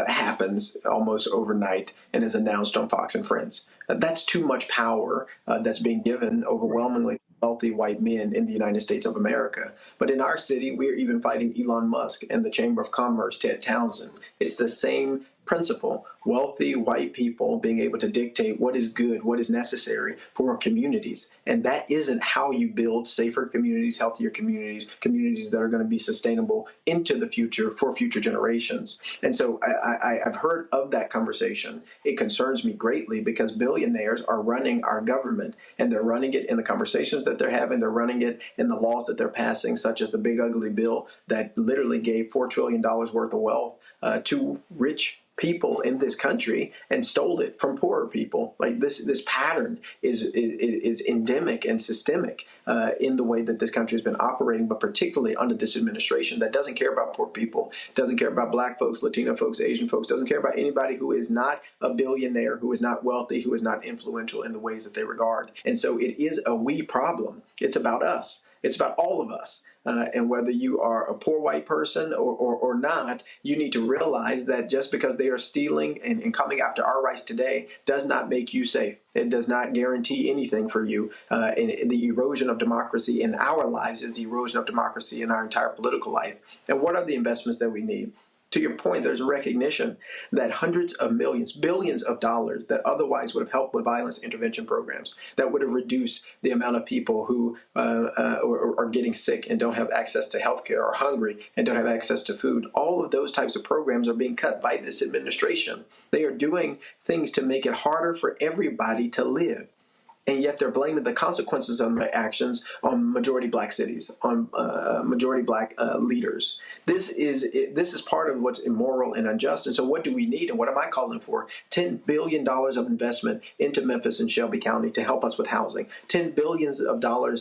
happens almost overnight and is announced on Fox and Friends. That's too much power that's being given overwhelmingly to wealthy white men in the United States of America. But in our city, we're even fighting Elon Musk and the Chamber of Commerce, Ted Townsend. It's the same principle. Wealthy white people being able to dictate what is good, what is necessary for our communities. And that isn't how you build safer communities, healthier communities, communities that are going to be sustainable into the future for future generations. And so I've heard of that conversation. It concerns me greatly because billionaires are running our government, and they're running it in the conversations that they're having. They're running it in the laws that they're passing, such as the big ugly bill that literally gave $4 trillion worth of wealth to rich people in this country and stole it from poorer people. Like this pattern is endemic and systemic in the way that this country has been operating, but particularly under this administration that doesn't care about poor people, doesn't care about black folks, Latino folks, Asian folks, doesn't care about anybody who is not a billionaire, who is not wealthy, who is not influential in the ways that they regard. And so it is a we problem. It's about us. It's about all of us. And whether you are a poor white person or not, you need to realize that just because they are stealing and coming after our rights today does not make you safe. It does not guarantee anything for you. And the erosion of democracy in our lives is the erosion of democracy in our entire political life. And what are the investments that we need? To your point, there's a recognition that hundreds of millions, billions of dollars that otherwise would have helped with violence intervention programs, that would have reduced the amount of people who are getting sick and don't have access to health care, or hungry and don't have access to food. All of those types of programs are being cut by this administration. They are doing things to make it harder for everybody to live. And yet they're blaming the consequences of their actions on majority black cities, on majority black leaders. This is part of what's immoral and unjust. And so what do we need, and what am I calling for? $10 billion of investment into Memphis and Shelby County to help us with housing. $10 billion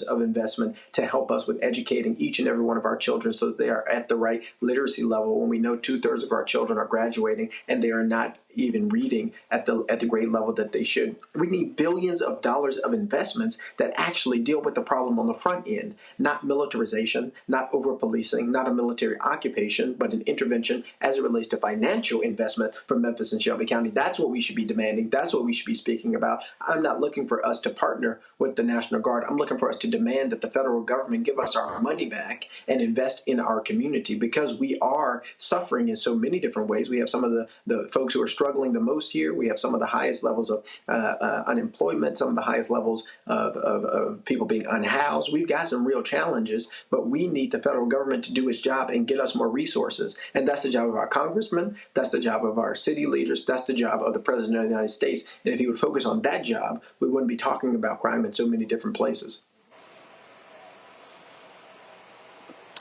of investment to help us with educating each and every one of our children so that they are at the right literacy level, when we know 2/3 of our children are graduating and they are not even reading at the grade level that they should. We need billions of dollars of investments that actually deal with the problem on the front end, not militarization, not over-policing, not a military occupation, but an intervention as it relates to financial investment for Memphis and Shelby County. That's what we should be demanding. That's what we should be speaking about. I'm not looking for us to partner with the National Guard. I'm looking for us to demand that the federal government give us our money back and invest in our community, because we are suffering in so many different ways. We have some of the folks who are struggling the most here. We have some of the highest levels of unemployment, some of the highest levels of people being unhoused. We've got some real challenges, but we need the federal government to do its job and get us more resources. And that's the job of our congressmen. That's the job of our city leaders. That's the job of the President of the United States. And if he would focus on that job, we wouldn't be talking about crime in so many different places.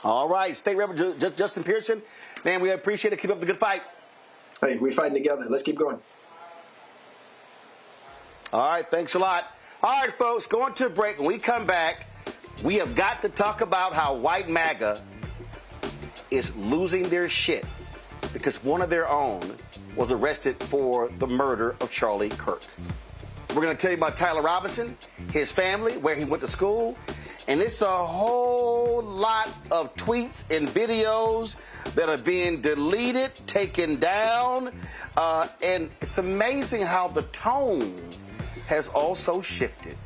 All right. State Representative Justin Pearson, man, we appreciate it. Keep up the good fight. Hey, we're fighting together. Let's keep going. All right, thanks a lot. All right, folks, going to a break. When we come back, we have got to talk about how white MAGA is losing their shit because one of their own was arrested for the murder of Charlie Kirk. We're going to tell you about Tyler Robinson, his family, where he went to school, and it's a whole lot of tweets and videos that are being deleted, taken down, and it's amazing how the tone has also shifted.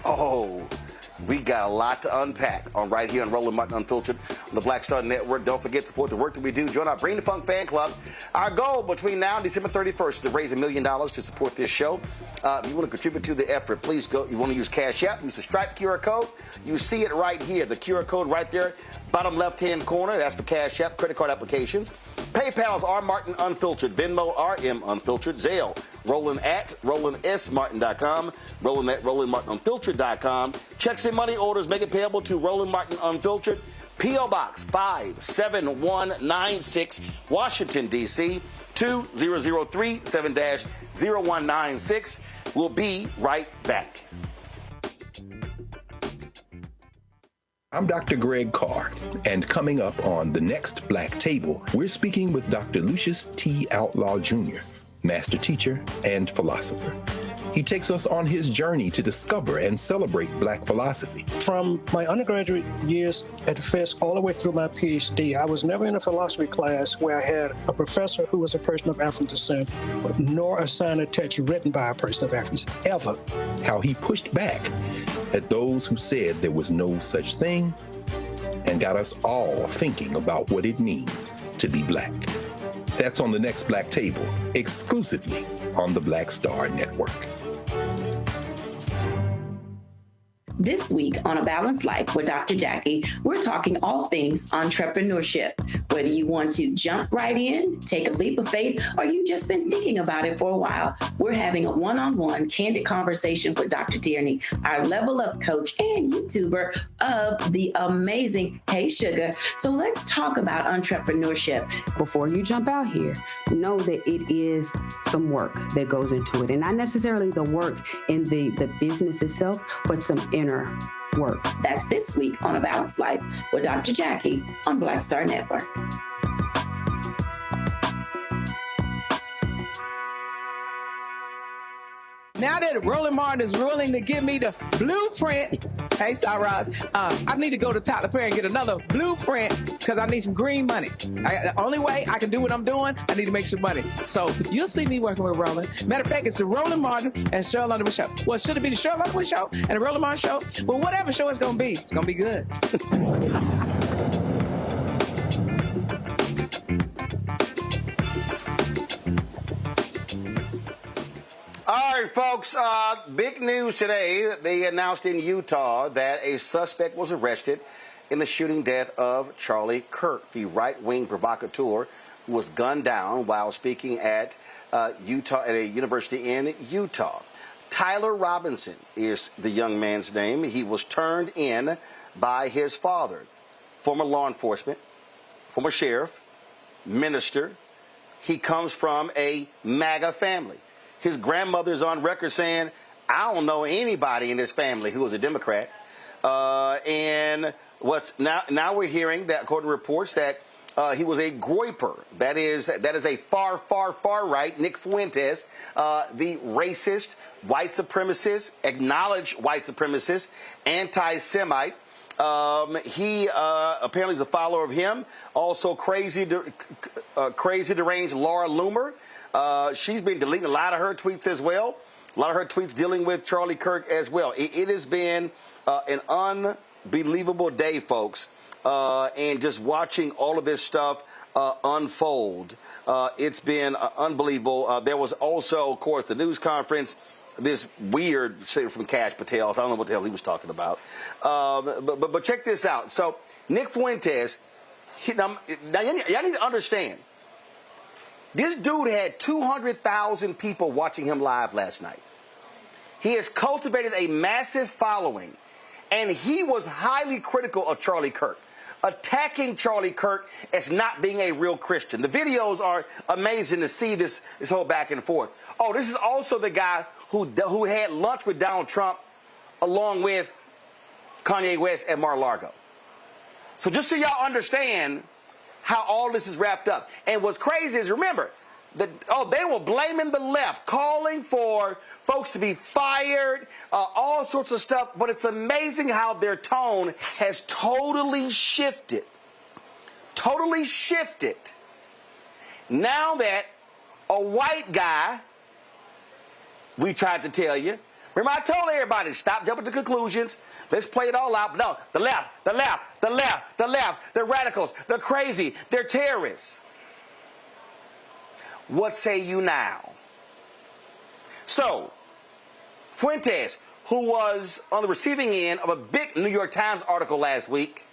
Oh, we got a lot to unpack on right here on Roland Martin Unfiltered on the Black Star Network. Don't forget to support the work that we do. Join our Bring the Funk fan club. Our goal between now and December 31st is to raise $1 million to support this show. If you want to contribute to the effort, please go. You want to use Cash App, use the Stripe QR code. You see it right here, the QR code right there, bottom left-hand corner. That's for Cash App, credit card applications. PayPal's R Martin Unfiltered, Venmo RM Unfiltered, Zelle, Roland at RolandSMartin.com, Roland at RolandMartinUnfiltered.com. Checks and money orders, make it payable to Roland Martin Unfiltered, P.O. Box 57196, Washington, D.C. 20037 7-0196. We'll be right back. I'm Dr. Greg Carr, and coming up on The Next Black Table, we're speaking with Dr. Lucius T. Outlaw Jr., master teacher and philosopher. He takes us on his journey to discover and celebrate Black philosophy. From my undergraduate years at Fisk all the way through my PhD, I was never in a philosophy class where I had a professor who was a person of African descent, nor a sign of text written by a person of African descent, ever. How he pushed back at those who said there was no such thing and got us all thinking about what it means to be Black. That's on The Next Black Table, exclusively on the Black Star Network. This week on A Balanced Life with Dr. Jackie, we're talking all things entrepreneurship. Whether you want to jump right in, take a leap of faith, or you've just been thinking about it for a while, we're having a one-on-one candid conversation with Dr. Tierney, our level up coach and YouTuber of the amazing Hey Sugar. So let's talk about entrepreneurship. Before you jump out here, know that it is some work that goes into it. And not necessarily the work in the business itself, but some inner work. That's this week on A Balanced Life with Dr. Jackie on Black Star Network. Now that Roland Martin is willing to give me the blueprint, hey, Cyrus, I need to go to Tyler Perry and get another blueprint because I need some green money. The only way I can do what I'm doing, I need to make some money. So you'll see me working with Roland. Matter of fact, it's the Roland Martin and Cheryl Underwood show. Well, should it be the Cheryl Underwood show and the Roland Martin show? Well, whatever show it's going to be, it's going to be good. All right, folks, big news today. They announced in Utah that a suspect was arrested in the shooting death of Charlie Kirk, the right-wing provocateur who was gunned down while speaking at a university in Utah. Tyler Robinson is the young man's name. He was turned in by his father, former law enforcement, former sheriff, minister. He comes from a MAGA family. His grandmother's on record saying, I don't know anybody in this family who was a Democrat. And what's now we're hearing that, according to reports, that he was a groyper. That is a far right, Nick Fuentes, the racist, white supremacist, acknowledged white supremacist, anti-Semite. He apparently is a follower of him. Also, crazy deranged Laura Loomer. She's been deleting a lot of her tweets as well. A lot of her tweets dealing with Charlie Kirk as well. It has been an unbelievable day, folks. And just watching all of this stuff unfold, it's been unbelievable. There was also, of course, the news conference. This weird statement from Kash Patel. So I don't know what the hell he was talking about. But check this out. So Nick Fuentes, now y'all need to understand, this dude had 200,000 people watching him live last night. He has cultivated a massive following, and he was highly critical of Charlie Kirk, attacking Charlie Kirk as not being a real Christian. The videos are amazing to see this whole back and forth. Oh, this is also the guy who had lunch with Donald Trump along with Kanye West at Mar-a-Lago. So just so y'all understand how all this is wrapped up. And what's crazy is, remember, they were blaming the left, calling for folks to be fired, all sorts of stuff. But it's amazing how their tone has totally shifted. Totally shifted. Now that a white guy, we tried to tell you. Remember, I told everybody, stop jumping to conclusions. Let's play it all out. No, the left, they're radicals, they're crazy, they're terrorists. What say you now? So, Fuentes, who was on the receiving end of a big New York Times article last week,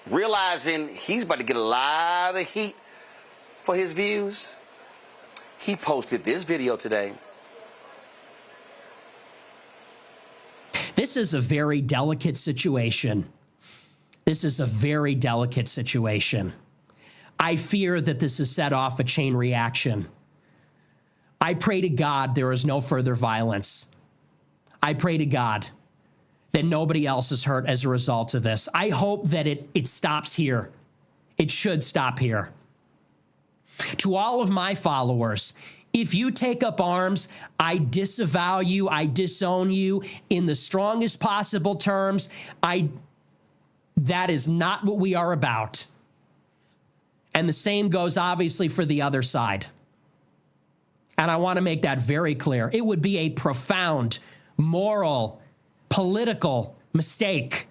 realizing he's about to get a lot of heat for his views, he posted this video today. This is a very delicate situation. This is a very delicate situation. I fear that this has set off a chain reaction. I pray to God there is no further violence. I pray to God that nobody else is hurt as a result of this. I hope that it stops here. It should stop here. To all of my followers, if you take up arms, I disavow you, I disown you in the strongest possible terms. That is not what we are about. And the same goes obviously for the other side. And I want to make that very clear. It would be a profound moral, political mistake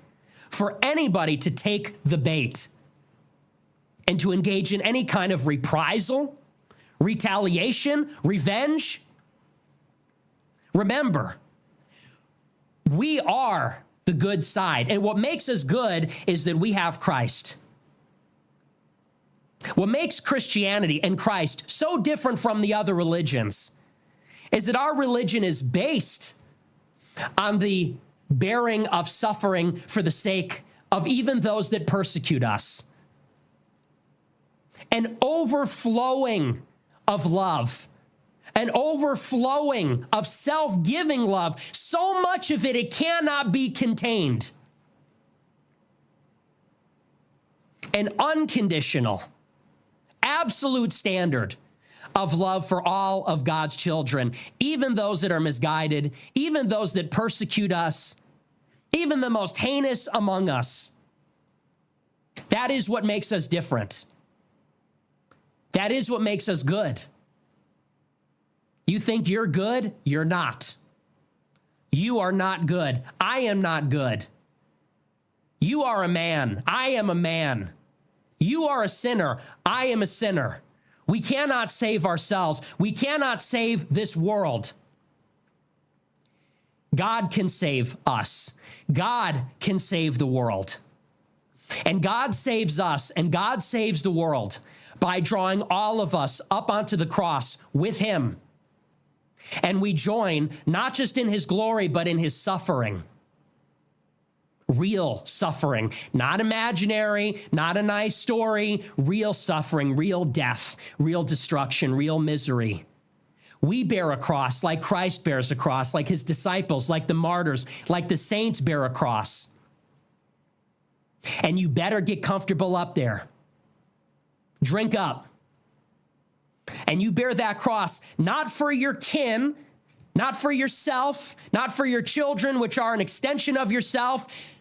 for anybody to take the bait and to engage in any kind of reprisal, retaliation, revenge. Remember, we are the good side. And what makes us good is that we have Christ. What makes Christianity and Christ so different from the other religions is that our religion is based on the bearing of suffering for the sake of even those that persecute us. An overflowing of love, an overflowing of self-giving love, so much of it cannot be contained. An unconditional, absolute standard of love for all of God's children, even those that are misguided, even those that persecute us, even the most heinous among us. That is what makes us different. That is what makes us good. You think you're good? You're not. You are not good. I am not good. You are a man. I am a man. You are a sinner. I am a sinner. We cannot save ourselves. We cannot save this world. God can save us. God can save the world. And God saves us, and God saves the world by drawing all of us up onto the cross with him. And we join not just in his glory, but in his suffering. Real suffering, not imaginary, not a nice story, real suffering, real death, real destruction, real misery. We bear a cross like Christ bears a cross, like his disciples, like the martyrs, like the saints bear a cross. And you better get comfortable up there. Drink up. And you bear that cross not for your kin, not for yourself, not for your children, which are an extension of yourself.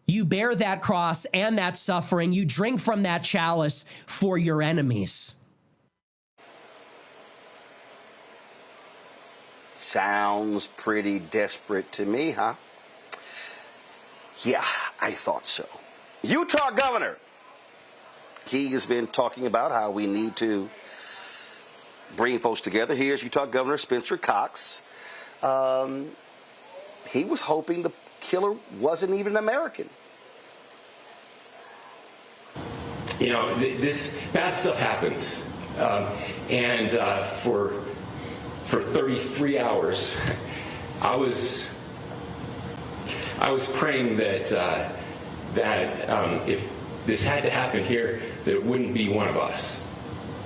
You bear that cross and that suffering. You drink from that chalice for your enemies. Sounds pretty desperate to me, huh? Yeah, I thought so. Utah governor. He has been talking about how we need to bring folks together. Here's Utah Governor Spencer Cox. He was hoping the killer wasn't even American. You know, this bad stuff happens. For 33 hours, I was praying that if this had to happen here, that it wouldn't be one of us.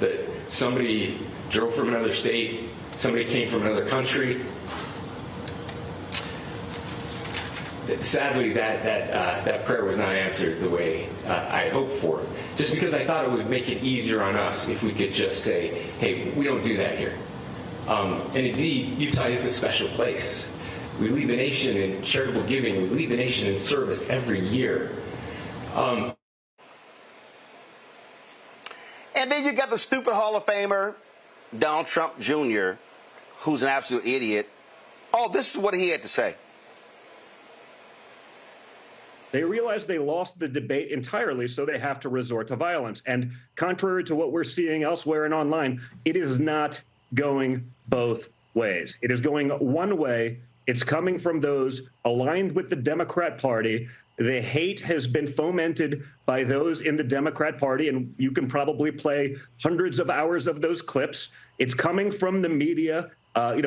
That somebody drove from another state, somebody came from another country. Sadly, that prayer was not answered the way I hoped for. Just because I thought it would make it easier on us if we could just say, hey, we don't do that here. And indeed, Utah is a special place. We lead the nation in charitable giving. We lead the nation in service every year. And then you got the stupid Hall of Famer, Donald Trump Jr., who's an absolute idiot. Oh, this is what he had to say. They realize they lost the debate entirely, so they have to resort to violence. And contrary to what we're seeing elsewhere and online, it is not going both ways. It is going one way. It's coming from those aligned with the Democrat Party. The hate has been fomented by those in the Democrat Party, and you can probably play hundreds of hours of those clips. It's coming from the media.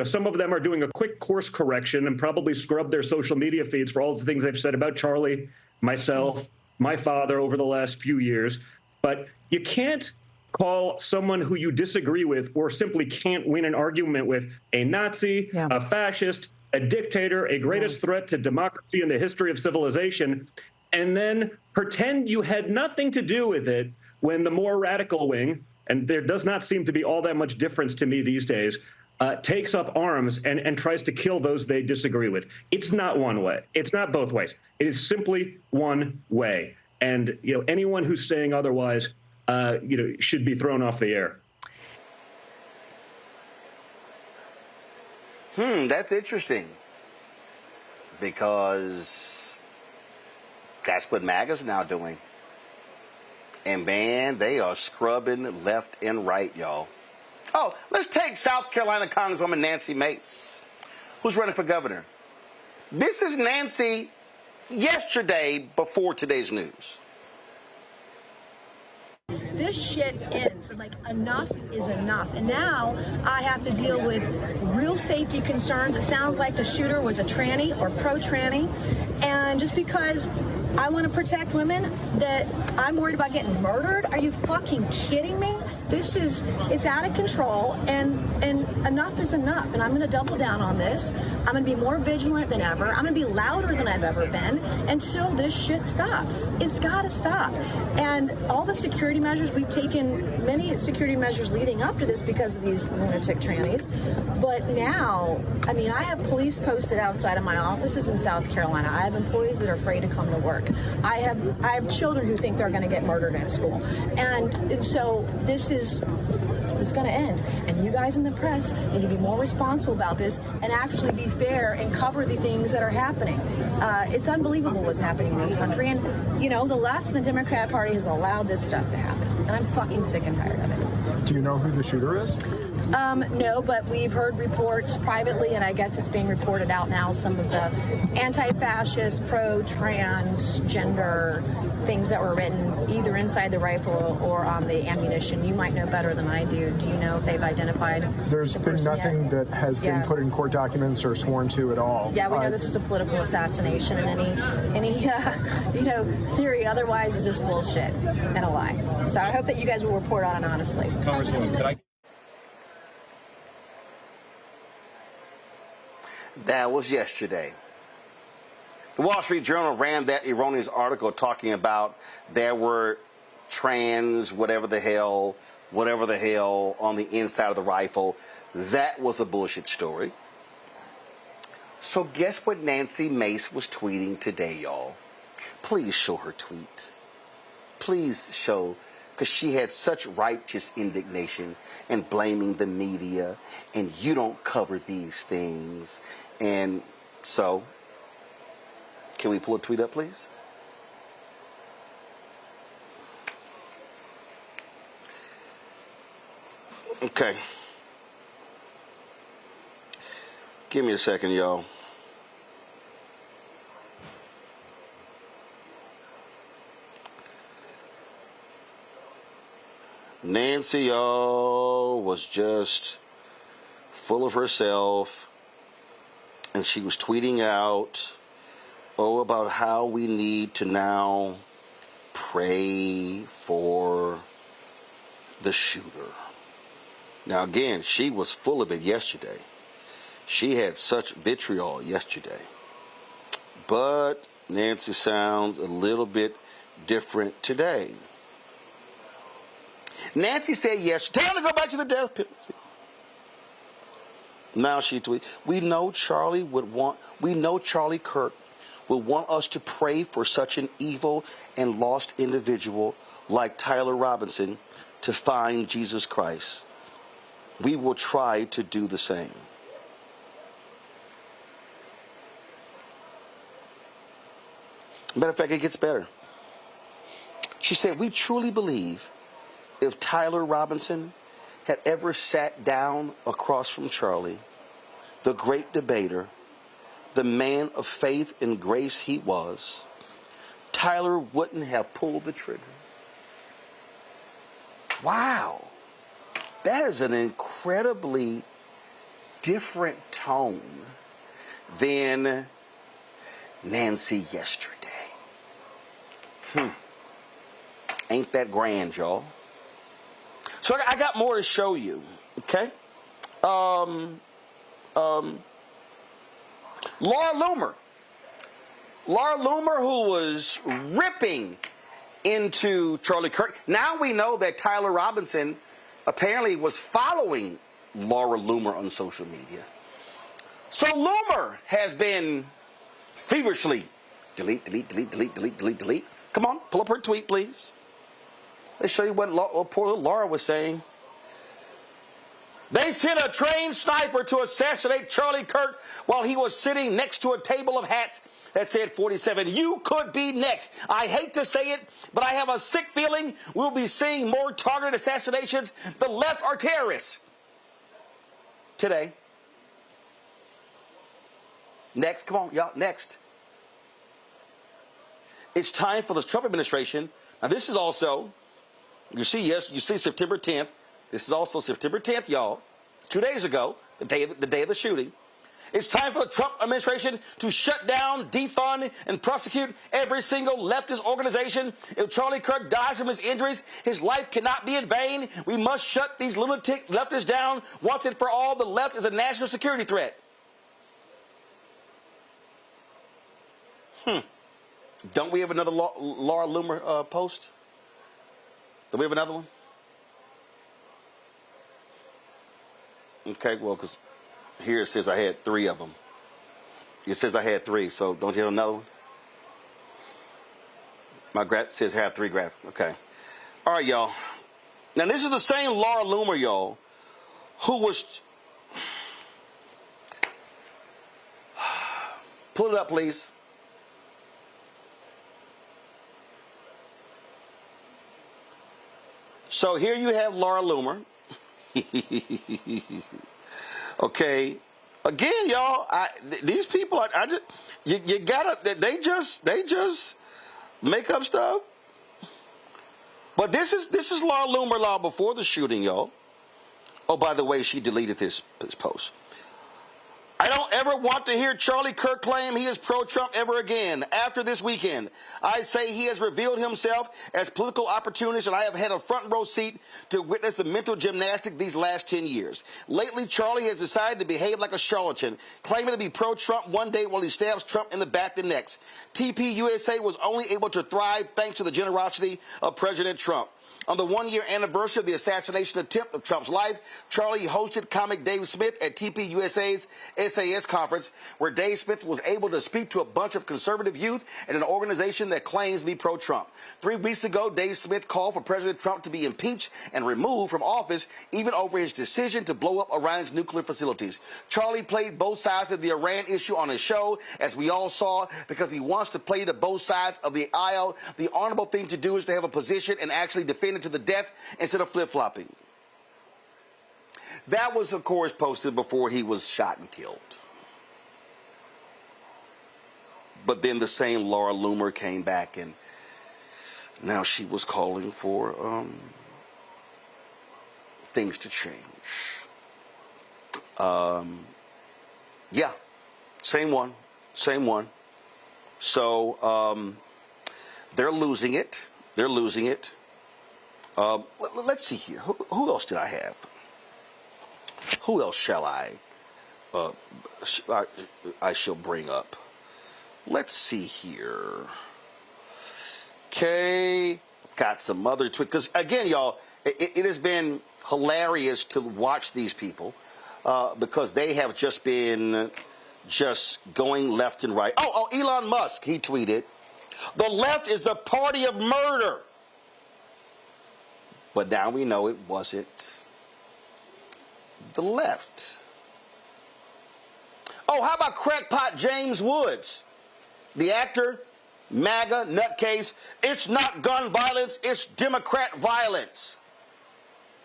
Some of them are doing a quick course correction and probably scrub their social media feeds for all the things they've said about Charlie, myself, my father over the last few years. But you can't call someone who you disagree with or simply can't win an argument with a Nazi, a fascist, a dictator, a greatest threat to democracy in the history of civilization, and then pretend you had nothing to do with it when the more radical wing, and there does not seem to be all that much difference to me these days, takes up arms and tries to kill those they disagree with. It's not one way. It's not both ways. It is simply one way. And anyone who's saying otherwise, should be thrown off the air. That's interesting, because that's what MAGA's now doing. And man, they are scrubbing left and right, y'all. Oh, let's take South Carolina Congresswoman Nancy Mace, who's running for governor. This is Nancy yesterday before today's news. This shit ends. Like, enough is enough. And now I have to deal with real safety concerns. It sounds like the shooter was a tranny or pro-tranny. And just because I want to protect women, that I'm worried about getting murdered? Are you fucking kidding me? It's out of control, and enough is enough. And I'm going to double down on this. I'm going to be more vigilant than ever. I'm going to be louder than I've ever been until this shit stops. It's got to stop. And all the security measures, we've taken many security measures leading up to this because of these lunatic trannies. But now, I mean, I have police posted outside of my offices in South Carolina. I have employees that are afraid to come to work. I have children who think they're going to get murdered at school. And so it's going to end. And you guys in the press need to be more responsible about this and actually be fair and cover the things that are happening. It's unbelievable what's happening in this country. And, the left and the Democrat Party has allowed this stuff to happen. And I'm fucking sick and tired of it. Do you know who the shooter is? No, but we've heard reports privately, and I guess it's being reported out now, some of the anti-fascist, pro-transgender things that were written either inside the rifle or on the ammunition. You might know better than I do. Do you know if they've identified There's been nothing that has been put in court documents or sworn to at all. Yeah, we know this is a political assassination, and any theory otherwise is just bullshit and a lie. So I hope that you guys will report on it honestly. Congresswoman, could I... That was yesterday. The Wall Street Journal ran that erroneous article talking about there were trans whatever the hell on the inside of the rifle. That was a bullshit story. So guess what Nancy Mace was tweeting today, y'all? Please show her tweet. Please show, because she had such righteous indignation and blaming the media, and you don't cover these things. And so, can we pull a tweet up, please? Okay. Give me a second, y'all. Nancy, y'all, was just full of herself. And she was tweeting out, about how we need to now pray for the shooter. Now, again, she was full of it yesterday. She had such vitriol yesterday. But Nancy sounds a little bit different today. Nancy said yesterday, time to go back to the death penalty. Now she tweets, we know Charlie Kirk would want us to pray for such an evil and lost individual like Tyler Robinson to find Jesus Christ. We will try to do the same. Matter of fact, it gets better. She said, we truly believe if Tyler Robinson had ever sat down across from Charlie, the great debater, the man of faith and grace he was, Tyler wouldn't have pulled the trigger. Wow. That is an incredibly different tone than Nancy yesterday. Ain't that grand, y'all? So I got more to show you, okay? Laura Loomer, who was ripping into Charlie Kirk. Now we know that Tyler Robinson apparently was following Laura Loomer on social media. So Loomer has been feverishly delete. Come on, pull up her tweet, please. Let's show you what poor little Laura was saying. They sent a trained sniper to assassinate Charlie Kirk while he was sitting next to a table of hats that said 47. You could be next. I hate to say it, but I have a sick feeling we'll be seeing more targeted assassinations. The left are terrorists. Today. Next, come on, y'all, next. It's time for the Trump administration. Now, this is also, you see September 10th. This is also September 10th, y'all. 2 days ago, the day of the shooting. It's time for the Trump administration to shut down, defund, and prosecute every single leftist organization. If Charlie Kirk dies from his injuries, his life cannot be in vain. We must shut these lunatic leftists down once and for all. The left is a national security threat. Don't we have another Laura Loomer post? Do we have another one? Okay, well, because here it says I had 3 of them. It says I had 3, so don't you have another one? My graph says I have 3 graphs. Okay. All right, y'all. Now, this is the same Laura Loomer, y'all, who was... Pull it up, please. So here you have Laura Loomer. Okay. Again, y'all, these people, you gotta, they just make up stuff. But this is Laura Loomer law before the shooting, y'all. Oh, by the way, she deleted this post. I don't ever want to hear Charlie Kirk claim he is pro-Trump ever again. After this weekend, I say he has revealed himself as political opportunist, and I have had a front row seat to witness the mental gymnastics these last 10 years. Lately, Charlie has decided to behave like a charlatan, claiming to be pro-Trump one day while he stabs Trump in the back the next. TPUSA was only able to thrive thanks to the generosity of President Trump. On the one-year anniversary of the assassination attempt of Trump's life, Charlie hosted comic Dave Smith at TPUSA's SAS conference, where Dave Smith was able to speak to a bunch of conservative youth at an organization that claims to be pro-Trump. 3 weeks ago, Dave Smith called for President Trump to be impeached and removed from office, even over his decision to blow up Iran's nuclear facilities. Charlie played both sides of the Iran issue on his show, as we all saw, because he wants to play to both sides of the aisle. The honorable thing to do is to have a position and actually defend it to the death instead of flip-flopping. That was, of course, posted before he was shot and killed. But then the same Laura Loomer came back, and now she was calling for things to change. Yeah, same one. So they're losing it. Let's see here. Who else did I have? Who else shall I shall bring up? Let's see here. Okay, got some other tweets. Because again, y'all, it has been hilarious to watch these people because they have just been going left and right. Oh, Elon Musk, he tweeted, "The left is the party of murder." But now we know it wasn't the left. Oh, how about crackpot James Woods, the actor, MAGA, nutcase? It's not gun violence, it's Democrat violence.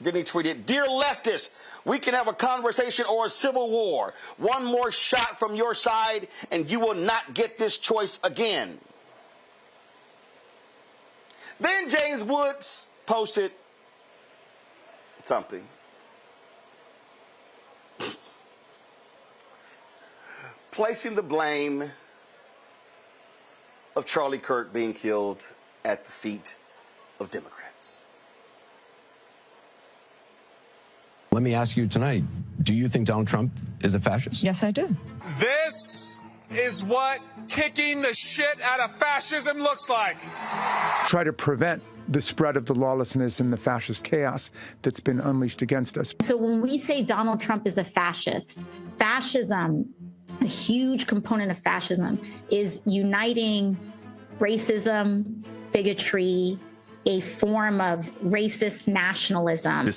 Then he tweeted, "Dear leftists, we can have a conversation or a civil war. One more shot from your side and you will not get this choice again." Then James Woods posted something. Placing the blame of Charlie Kirk being killed at the feet of Democrats. Let me ask you tonight, do you think Donald Trump is a fascist? Yes, I do. This is what kicking the shit out of fascism looks like. Try to prevent the spread of the lawlessness and the fascist chaos that's been unleashed against us. So when we say Donald Trump is a fascist, fascism, a huge component of fascism is uniting racism, bigotry, a form of racist nationalism.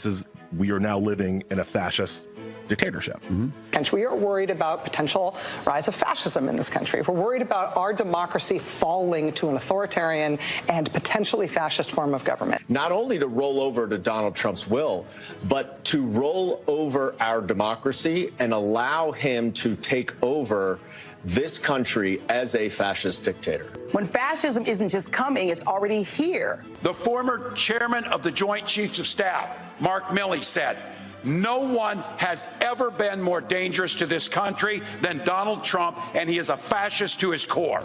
We are now living in a fascist dictatorship. And we are worried about potential rise of fascism in this country. We're worried about our democracy falling to an authoritarian and potentially fascist form of government. Not only to roll over to Donald Trump's will, but to roll over our democracy and allow him to take over this country as a fascist dictator. When fascism isn't just coming, it's already here. The former chairman of the Joint Chiefs of Staff, Mark Milley, said, "No one has ever been more dangerous to this country than Donald Trump, and he is a fascist to his core."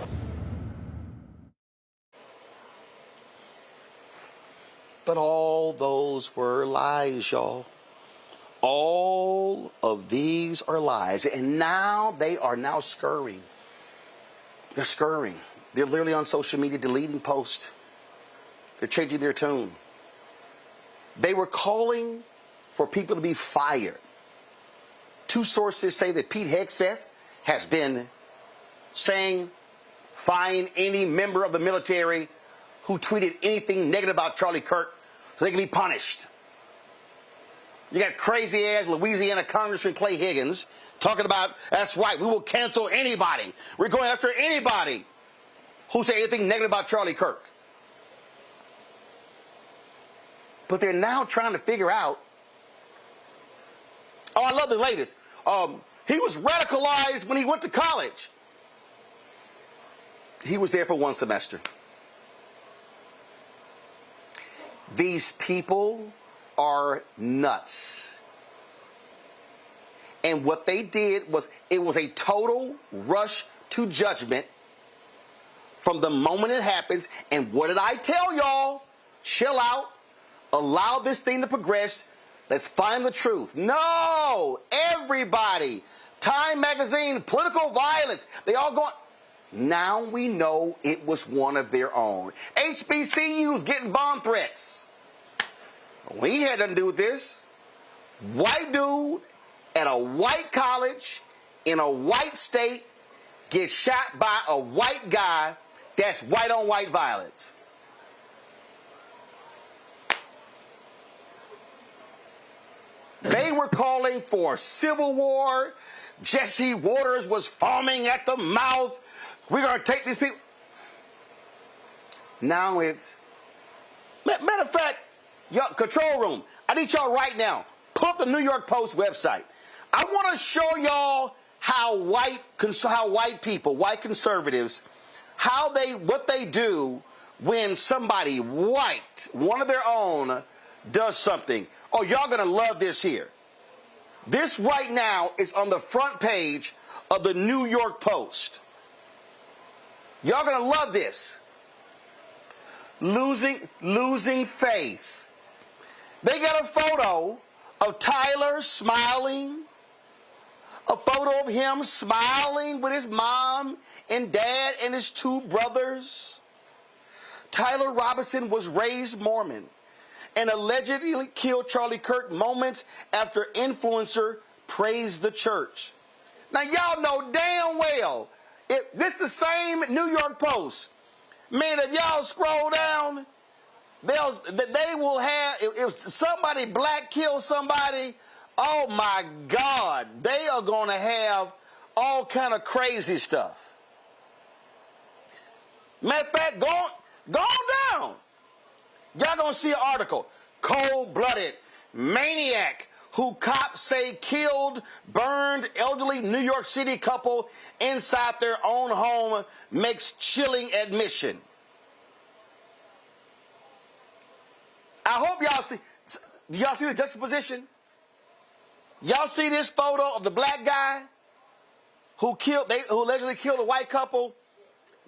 But all those were lies, y'all. All of these are lies. And now they are now scurrying. They're scurrying. They're literally on social media deleting posts. They're changing their tune. They were calling for people to be fired. Two sources say that Pete Hegseth has been saying, fine any member of the military who tweeted anything negative about Charlie Kirk so they can be punished. You got crazy-ass Louisiana Congressman Clay Higgins talking about, that's right, we will cancel anybody. We're going after anybody who say anything negative about Charlie Kirk. But they're now trying to figure out. Oh, I love the latest. He was radicalized when he went to college. He was there for 1 semester. These people are nuts. And what they did was, it was a total rush to judgment from the moment it happens. And what did I tell y'all? Chill out. Allow this thing to progress. Let's find the truth. No! Everybody. Time magazine, political violence. They all going. Now we know it was one of their own. HBCUs getting bomb threats. We had nothing to do with this. White dude at a white college in a white state gets shot by a white guy. That's white on white violence. They were calling for civil war. Jesse Waters was foaming at the mouth. We're going to take these people. Now it's, matter of fact, y'all, control room, I need y'all right now, pull up the New York Post website. I want to show y'all how white people, white conservatives, what they do when somebody white, one of their own, does something. Oh, y'all going to love this here. This right now is on the front page of the New York Post. Y'all going to love this. Losing faith. They got a photo of Tyler smiling. A photo of him smiling with his mom and dad and his 2 brothers. Tyler Robinson was raised Mormon and allegedly killed Charlie Kirk moments after influencer praised the church. Now, y'all know damn well, if this the same New York Post, man, if y'all scroll down, they will have, if somebody black kills somebody, oh my God, they are going to have all kind of crazy stuff. Matter of fact, go down. Y'all gonna see an article. Cold-blooded maniac who cops say killed, burned elderly New York City couple inside their own home makes chilling admission. I hope y'all see. Do y'all see the juxtaposition? Y'all see this photo of the black guy who allegedly killed a white couple?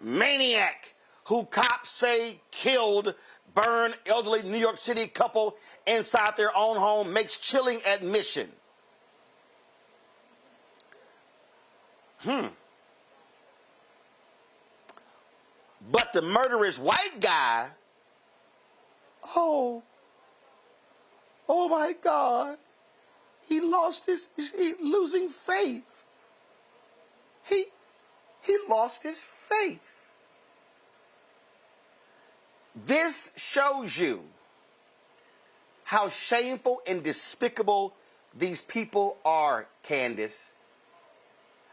Maniac who cops say killed, burned elderly New York City couple inside their own home makes chilling admission. But the murderous white guy, oh my God, he losing faith. He lost his faith. This shows you how shameful and despicable these people are, Candace.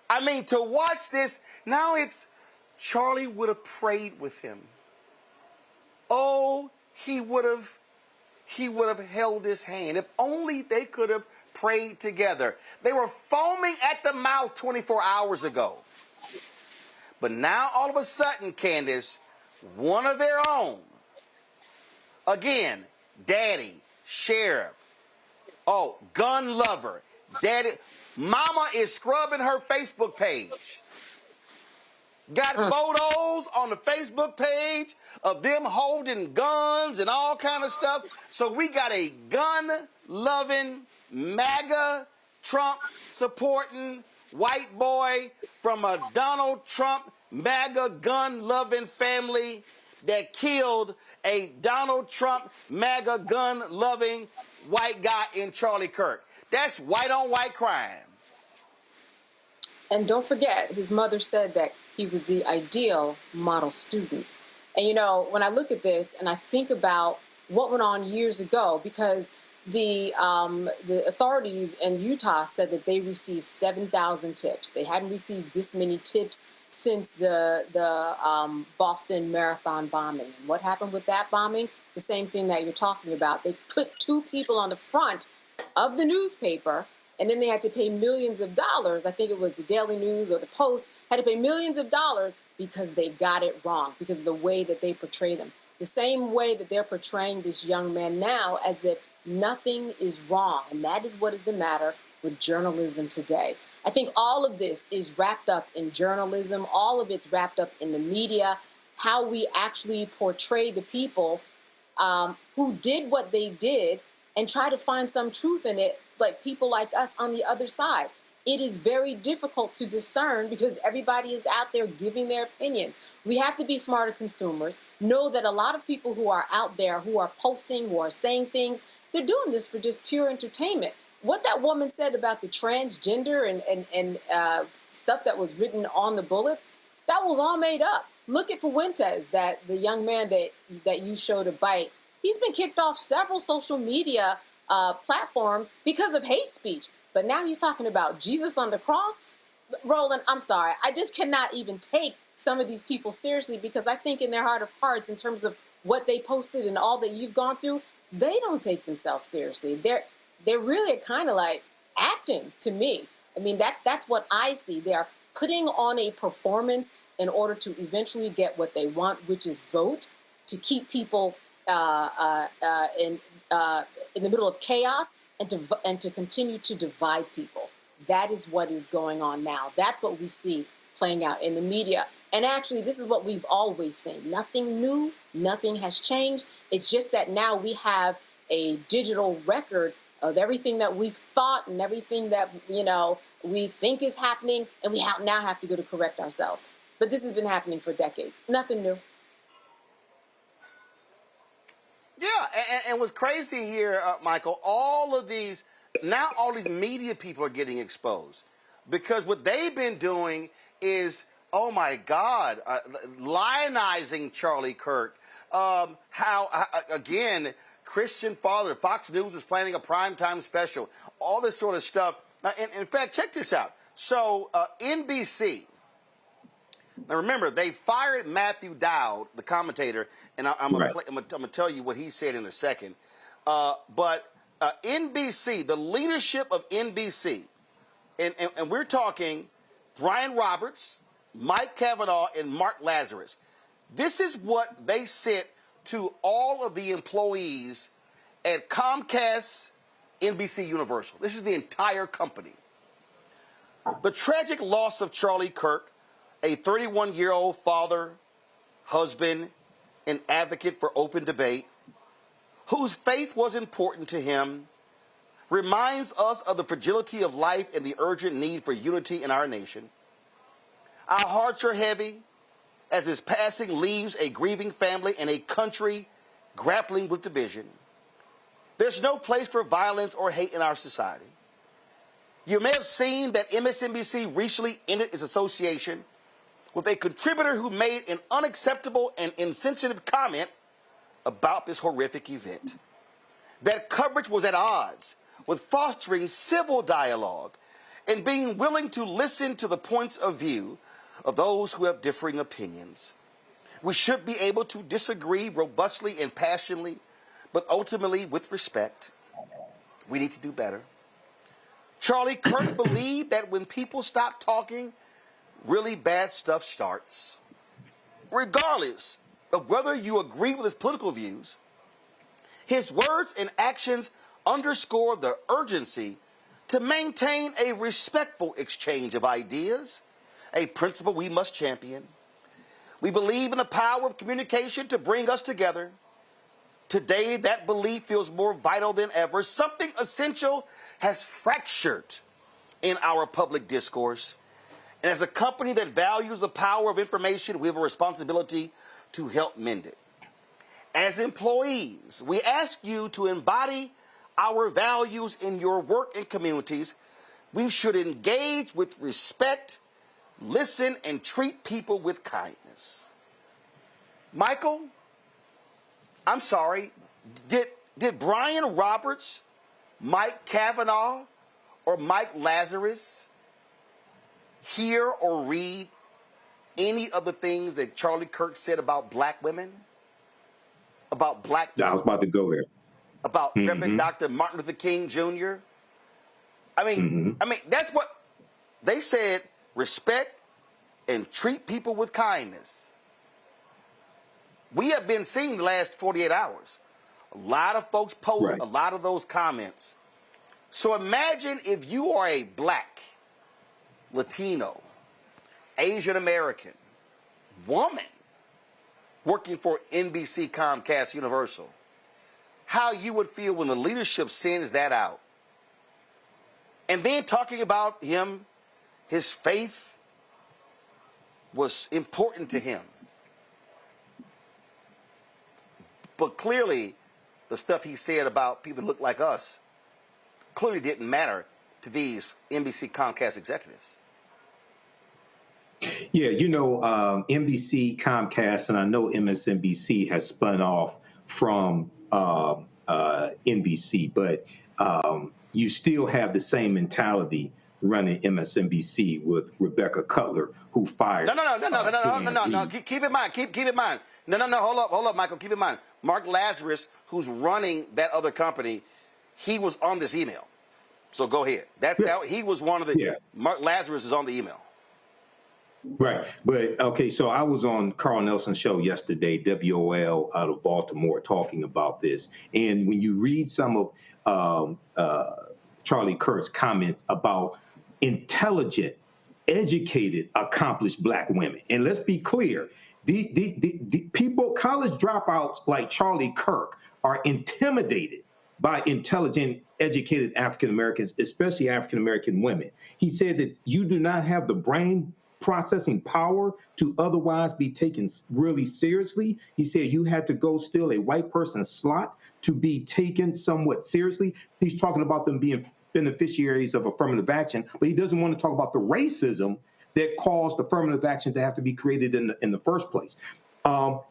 I mean, to watch this, now it's Charlie would have prayed with him. Oh, he would have held his hand. If only they could have prayed together. They were foaming at the mouth 24 hours ago. But now, all of a sudden, Candace, one of their own, again, daddy, sheriff, gun lover, daddy, mama is scrubbing her Facebook page. Got photos on the Facebook page of them holding guns and all kind of stuff. So we got a gun-loving, MAGA, Trump-supporting white boy from a Donald Trump, MAGA, gun-loving family that killed a Donald Trump, MAGA, gun-loving white guy in Charlie Kirk. That's white-on-white crime. And don't forget, his mother said that he was the ideal model student. And, you know, when I look at this and I think about what went on years ago, because the authorities in Utah said that they received 7,000 tips. They hadn't received this many tips since the Boston Marathon bombing. And what happened with that bombing? The same thing that you're talking about. They put two people on the front of the newspaper, and then they had to pay millions of dollars. I think it was the Daily News or the Post had to pay millions of dollars because they got it wrong, because of the way that they portrayed him. The same way that they're portraying this young man now as if nothing is wrong. And that is what is the matter with journalism today. I think all of this is wrapped up in journalism. All of it's wrapped up in the media, how we actually portray the people who did what they did and try to find some truth in it, like people like us on the other side. It is very difficult to discern because everybody is out there giving their opinions. We have to be smarter consumers, know that a lot of people who are out there, who are posting, who are saying things, they're doing this for just pure entertainment. What that woman said about the transgender and stuff that was written on the bullets, that was all made up. Look at Fuentes, that the young man that you showed a bite. He's been kicked off several social media platforms because of hate speech. But now he's talking about Jesus on the cross. Roland, I'm sorry. I just cannot even take some of these people seriously because I think in their heart of hearts, in terms of what they posted and all that you've gone through, they don't take themselves seriously. They're really kind of like acting to me. I mean, that's what I see. They're putting on a performance in order to eventually get what they want, which is vote, to keep people in the middle of chaos and to continue to divide people. That is what is going on now. That's what we see playing out in the media. And actually, this is what we've always seen. Nothing new, nothing has changed. It's just that now we have a digital record of everything that we've thought and everything that, we think is happening, and we now have to go to correct ourselves. But this has been happening for decades. Nothing new. Yeah, and what's crazy here, Michael, all these media people are getting exposed because what they've been doing is, oh my God, lionizing Charlie Kirk. Again, Christian father, Fox News is planning a primetime special, all this sort of stuff. And in fact, check this out. So NBC, now remember, they fired Matthew Dowd, the commentator, and I'm going to tell you what he said in a second. But NBC, the leadership of NBC, and we're talking Brian Roberts, Mike Kavanaugh, and Mark Lazarus. This is what they sent to all of the employees at Comcast, NBC Universal. This is the entire company. The tragic loss of Charlie Kirk, a 31-year-old father, husband, and advocate for open debate, whose faith was important to him, reminds us of the fragility of life and the urgent need for unity in our nation. Our hearts are heavy as his passing leaves a grieving family and a country grappling with division. There's no place for violence or hate in our society. You may have seen that MSNBC recently ended its association with a contributor who made an unacceptable and insensitive comment about this horrific event. That coverage was at odds with fostering civil dialogue and being willing to listen to the points of view of those who have differing opinions. We should be able to disagree robustly and passionately, but ultimately with respect. We need to do better. Charlie Kirk believed that when people stop talking, really bad stuff starts. Regardless of whether you agree with his political views, his words and actions underscore the urgency to maintain a respectful exchange of ideas, a principle we must champion. We believe in the power of communication to bring us together. Today, that belief feels more vital than ever. Something essential has fractured in our public discourse. And as a company that values the power of information, we have a responsibility to help mend it. As employees, we ask you to embody our values in your work and communities. We should engage with respect, listen, and treat people with kindness. Michael, I'm sorry, did Brian Roberts, Mike Kavanaugh, or Mike Lazarus hear or read any of the things that Charlie Kirk said about black women? About black I was about to go there. About Reverend Dr. Martin Luther King Jr.? I mean, that's what they said, respect and treat people with kindness. We have been seeing the last 48 hours. A lot of folks post a lot of those comments. So imagine if you are a black, Latino, Asian American woman working for NBC, Comcast, Universal, how you would feel when the leadership sends that out. And then talking about him, his faith was important to him. But clearly, the stuff he said about people that look like us clearly didn't matter to these NBC, Comcast executives. Yeah, you know, NBC, Comcast, and I know MSNBC has spun off from NBC, but you still have the same mentality running MSNBC with Rebecca Cutler, who fired. No. Keep in mind. Keep in mind. No. Hold up, Michael. Keep in mind. Mark Lazarus, who's running that other company, he was on this email. So go ahead. He was one of the. Yeah. Mark Lazarus is on the email. Right. But, okay, so I was on Carl Nelson's show yesterday, WOL out of Baltimore, talking about this. And when you read some of Charlie Kirk's comments about intelligent, educated, accomplished black women, and let's be clear, the people, college dropouts like Charlie Kirk are intimidated by intelligent, educated African Americans, especially African American women. He said that you do not have the brain processing power to otherwise be taken really seriously. He said you had to go steal a white person's slot to be taken somewhat seriously. He's talking about them being beneficiaries of affirmative action, but he doesn't want to talk about the racism that caused affirmative action to have to be created in the first place.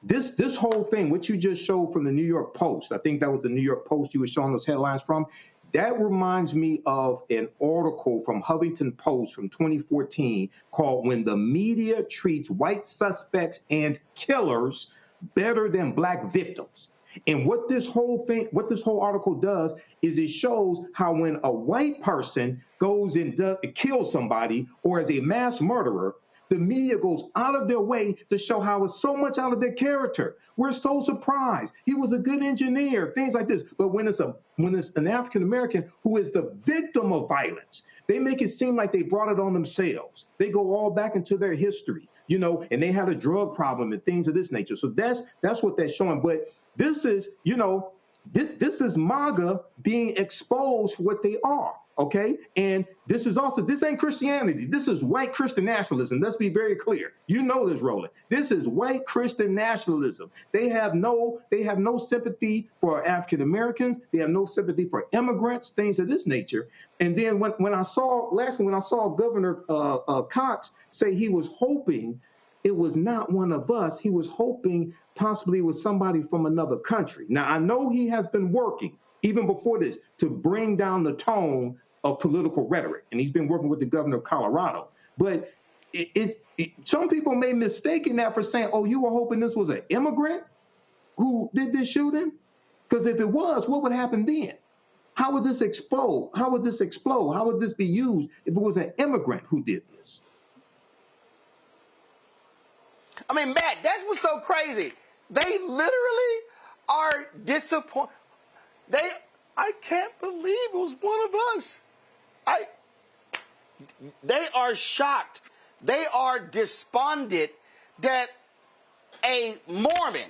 This whole thing, what you just showed from the New York Post, I think that was the New York Post you were showing those headlines from, that reminds me of an article from Huffington Post from 2014 called "When the Media Treats White Suspects and Killers Better Than Black Victims." And what this whole article does is it shows how when a white person goes and kills somebody or is a mass murderer, the media goes out of their way to show how it's so much out of their character. We're so surprised. He was a good engineer, things like this. But when it's an African American who is the victim of violence, they make it seem like they brought it on themselves. They go all back into their history, you know, and they had a drug problem and things of this nature. So that's what that's showing. But this is, you know, this is MAGA being exposed for what they are. Okay, and this ain't Christianity. This is white Christian nationalism. Let's be very clear. You know this, Roland. This is white Christian nationalism. They have no sympathy for African Americans. They have no sympathy for immigrants, things of this nature. And then when I saw Governor Cox say he was hoping it was not one of us, he was hoping possibly it was somebody from another country. Now I know he has been working even before this to bring down the tone of political rhetoric. And he's been working with the governor of Colorado. But some people may mistake that for saying, oh, you were hoping this was an immigrant who did this shooting? Because if it was, what would happen then? How would this explode? How would this explode? How would this be used if it was an immigrant who did this? I mean, Matt, that's what's so crazy. They literally are disappointed. I can't believe it was one of us. They are shocked. They are despondent that a Mormon,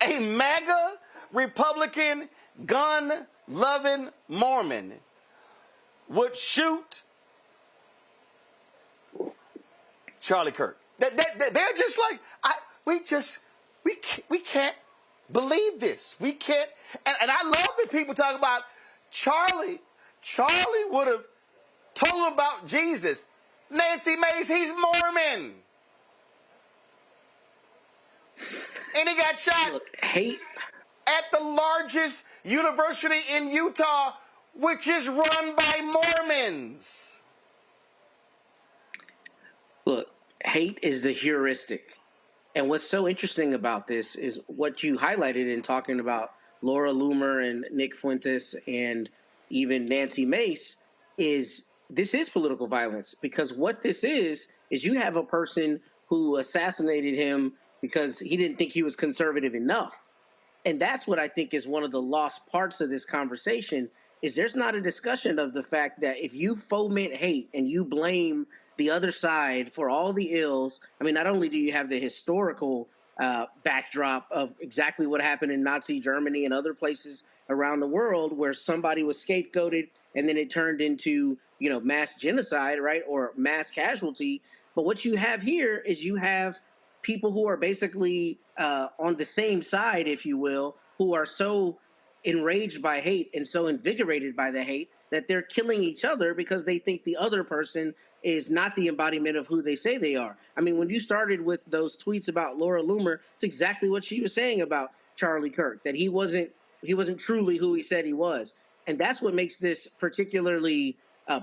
a MAGA Republican, gun-loving Mormon would shoot Charlie Kirk. They're just like, we can't believe this. We can't. And I love that people talk about Charlie. Charlie would have told him about Jesus. Nancy Mace, he's Mormon. And he got shot at the largest university in Utah, which is run by Mormons. Look, hate is the heuristic. And what's so interesting about this is what you highlighted in talking about Laura Loomer and Nick Fuentes and even Nancy Mace is this is political violence, because what this is you have a person who assassinated him because he didn't think he was conservative enough. And that's what I think is one of the lost parts of this conversation is there's not a discussion of the fact that if you foment hate and you blame the other side for all the ills, I mean, not only do you have the historical backdrop of exactly what happened in Nazi Germany and other places around the world where somebody was scapegoated and then it turned into, mass genocide, right, or mass casualty. But what you have here is you have people who are basically on the same side, if you will, who are so enraged by hate and so invigorated by the hate that they're killing each other because they think the other person is not the embodiment of who they say they are. I mean, when you started with those tweets about Laura Loomer, it's exactly what she was saying about Charlie Kirk, that he wasn't truly who he said he was. And that's what makes this particularly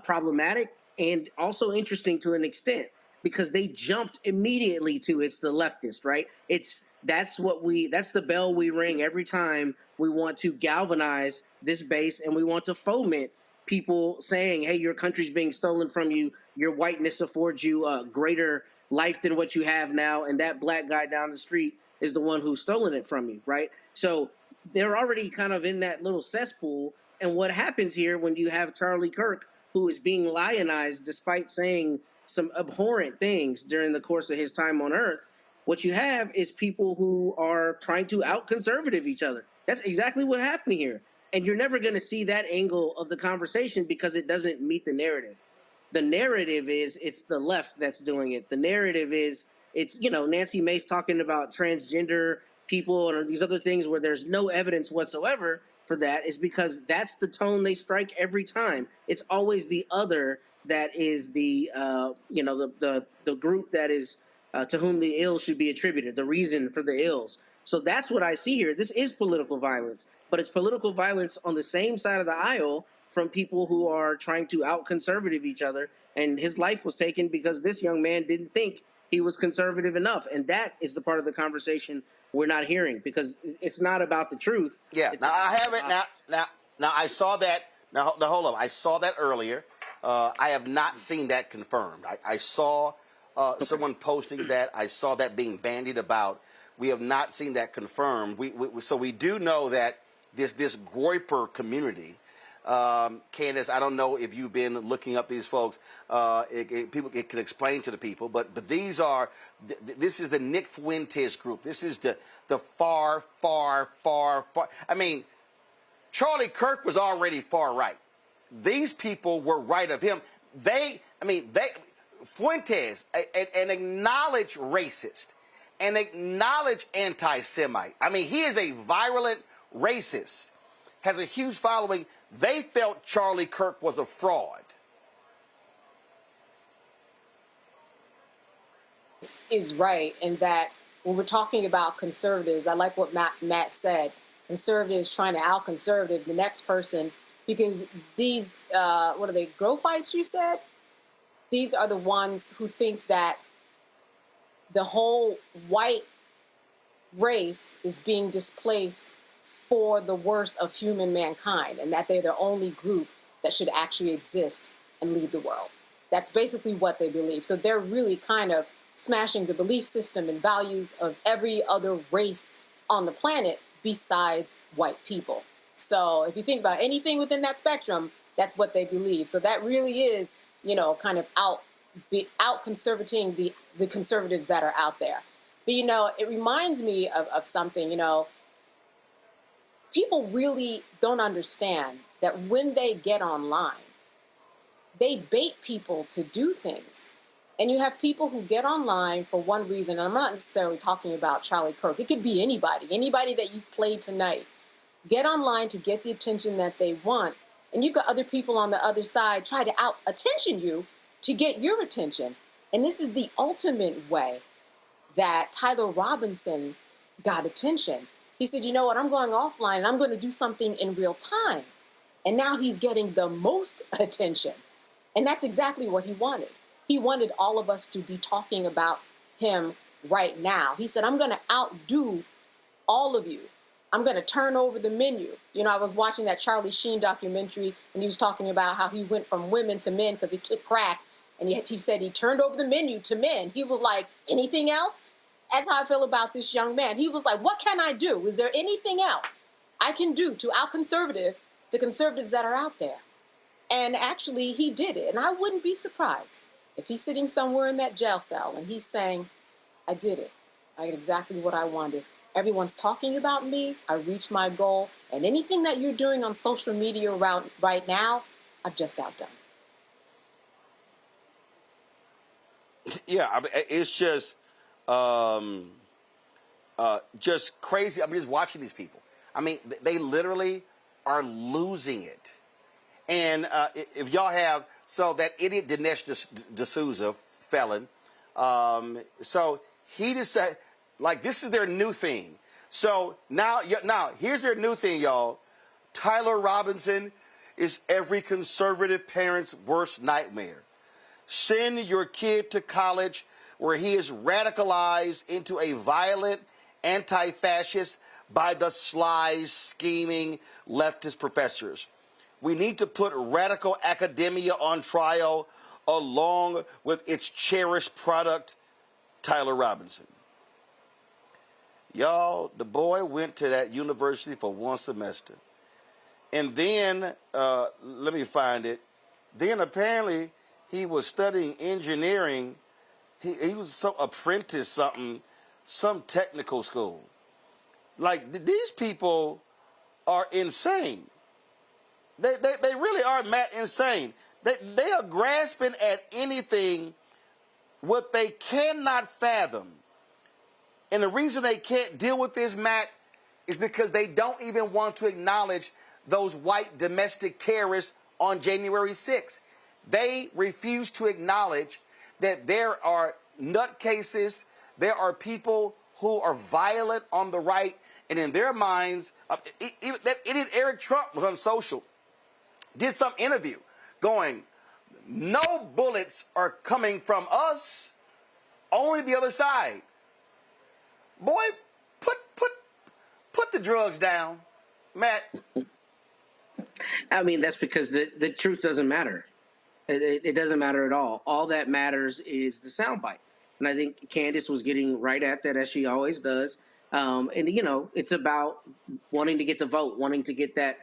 problematic and also interesting to an extent, because they jumped immediately to it's the leftist, right? That's the bell we ring every time we want to galvanize this base and we want to foment people saying, hey, your country's being stolen from you. Your whiteness affords you a greater life than what you have now. And that black guy down the street is the one who's stolen it from you, right? So they're already kind of in that little cesspool. And what happens here when you have Charlie Kirk, who is being lionized despite saying some abhorrent things during the course of his time on Earth, what you have is people who are trying to out-conservative each other. That's exactly what happened here. And you're never going to see that angle of the conversation because it doesn't meet the narrative. The narrative is it's the left that's doing it. The narrative is it's, Nancy Mace talking about transgender people and these other things where there's no evidence whatsoever for that, is because that's the tone they strike every time. It's always the other that is the group that is to whom the ill should be attributed, the reason for the ills. So that's what I see here. This is political violence, but it's political violence on the same side of the aisle from people who are trying to out-conservative each other. And his life was taken because this young man didn't think he was conservative enough. And that is the part of the conversation we're not hearing, because it's not about the truth. Yeah, now I haven't. Now I saw that. Now hold on. I saw that earlier. I have not seen that confirmed. I saw someone posting that. I saw that being bandied about. We have not seen that confirmed. So we do know that this Groyper community, Candace, I don't know if you've been looking up these folks. People can explain to the people, but this is the Nick Fuentes group. This is the far. I mean, Charlie Kirk was already far right. These people were right of him. Fuentes, an acknowledged racist, an acknowledged anti-Semite. I mean, he is a virulent racist, has a huge following. They felt Charlie Kirk was a fraud. Is right in that when we're talking about conservatives, I like what Matt said, conservatives trying to out-conservative the next person, because these, what are they, grow fights, you said? These are the ones who think that the whole white race is being displaced for the worst of human mankind, and that they're the only group that should actually exist and lead the world. That's basically what they believe. So they're really kind of smashing the belief system and values of every other race on the planet besides white people. So if you think about anything within that spectrum, that's what they believe. So that really is, kind of out conservating the conservatives that are out there. But, it reminds me of something, people really don't understand that when they get online, they bait people to do things. And you have people who get online for one reason, and I'm not necessarily talking about Charlie Kirk. It could be anybody that you've played tonight. Get online to get the attention that they want. And you've got other people on the other side try to out-attention you to get your attention. And this is the ultimate way that Tyler Robinson got attention. He said, you know what, I'm going offline and I'm going to do something in real time. And now he's getting the most attention. And that's exactly what he wanted. He wanted all of us to be talking about him right now. He said, I'm going to outdo all of you. I'm going to turn over the menu. You know, I was watching that Charlie Sheen documentary, and he was talking about how he went from women to men because he took crack. And he said he turned over the menu to men. He was like, anything else? That's how I feel about this young man. He was like, what can I do? Is there anything else I can do to out-conservative the conservatives that are out there? And actually, he did it. And I wouldn't be surprised if he's sitting somewhere in that jail cell and he's saying, I did it. I got exactly what I wanted. Everyone's talking about me. I reached my goal. And anything that you're doing on social media right now, I've just outdone. Yeah, I mean, it's just crazy. I mean, just watching these people. I mean, they literally are losing it. And if y'all have, so that idiot Dinesh D'Souza, felon, so he just said, like, this is their new thing. So now here's their new thing, y'all. Tyler Robinson is every conservative parent's worst nightmare. Send your kid to college where he is radicalized into a violent anti-fascist by the sly, scheming leftist professors. We need to put radical academia on trial along with its cherished product, Tyler Robinson. Y'all, the boy went to that university for one semester. And then, let me find it. Then apparently he was studying engineering. He was some apprentice something, some technical school. Like, these people are insane. They really are insane. They are grasping at anything what they cannot fathom. And the reason they can't deal with this, Matt, is because they don't even want to acknowledge those white domestic terrorists on January 6th. They refuse to acknowledge that there are nutcases, there are people who are violent on the right, and in their minds, even that idiot Eric Trump was on social, did some interview going, no bullets are coming from us, only the other side. Boy, put the drugs down, Matt. I mean, that's because the truth doesn't matter. It doesn't matter at all. All that matters is the soundbite. And I think Candace was getting right at that, as she always does. And, you know, it's about wanting to get the vote, wanting to get that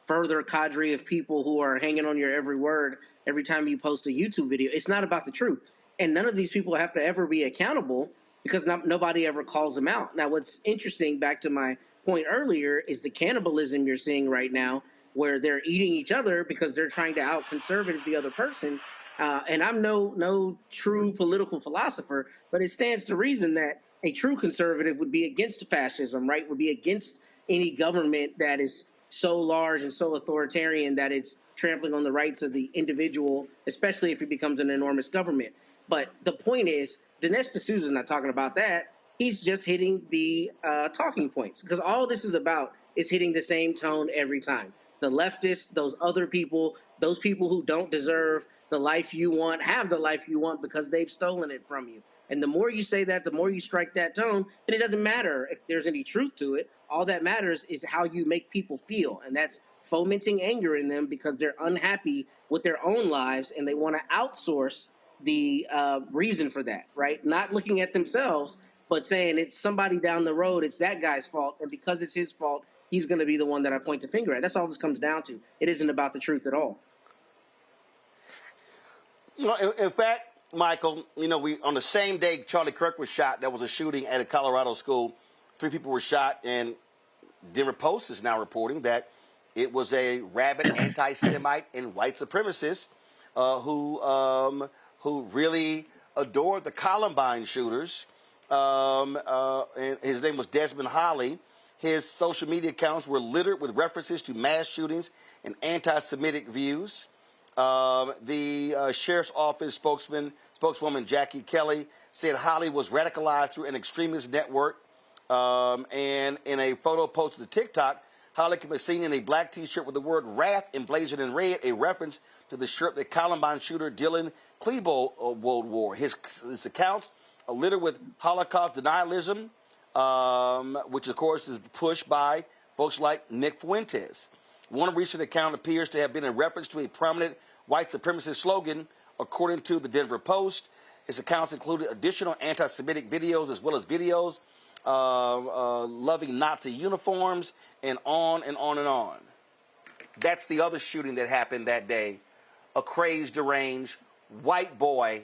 further cadre of people who are hanging on your every word every time you post a YouTube video. It's not about the truth. And none of these people have to ever be accountable because nobody ever calls them out. Now, what's interesting, back to my point earlier, is the cannibalism you're seeing right now, where they're eating each other because they're trying to out-conservative the other person. And I'm no true political philosopher, but it stands to reason that a true conservative would be against fascism, right? Would be against any government that is so large and so authoritarian that it's trampling on the rights of the individual, especially if it becomes an enormous government. But the point is, Dinesh D'Souza is not talking about that. He's just hitting the talking points, because all this is about is hitting the same tone every time. The leftists, those other people, those people who don't deserve the life you want, have the life you want because they've stolen it from you. And the more you say that, the more you strike that tone, and it doesn't matter if there's any truth to it. All that matters is how you make people feel, and that's fomenting anger in them because they're unhappy with their own lives and they want to outsource the reason for that, right? Not looking at themselves, but saying it's somebody down the road, it's that guy's fault, and because it's his fault, he's going to be the one that I point the finger at. That's all this comes down to. It isn't about the truth at all. You know, in fact, Michael, you know, on the same day Charlie Kirk was shot, there was a shooting at a Colorado school. 3 people were shot, and Denver Post is now reporting that it was a rabid anti-Semite and white supremacist who really adored the Columbine shooters. And his name was Desmond Holly. His social media accounts were littered with references to mass shootings and anti-Semitic views. The sheriff's office spokeswoman Jackie Kelly said Holly was radicalized through an extremist network. And in a photo posted to TikTok, Charlie Kirk was seen in a black T-shirt with the word "wrath" emblazoned in red, a reference to the shirt that Columbine shooter Dylan Klebold wore. His accounts are littered with Holocaust denialism, which of course is pushed by folks like Nick Fuentes. One recent account appears to have been in reference to a prominent white supremacist slogan, according to the Denver Post. His accounts included additional anti-Semitic videos as well as videos loving Nazi uniforms, and on and on and on. That's the other shooting that happened that day. A crazed, deranged white boy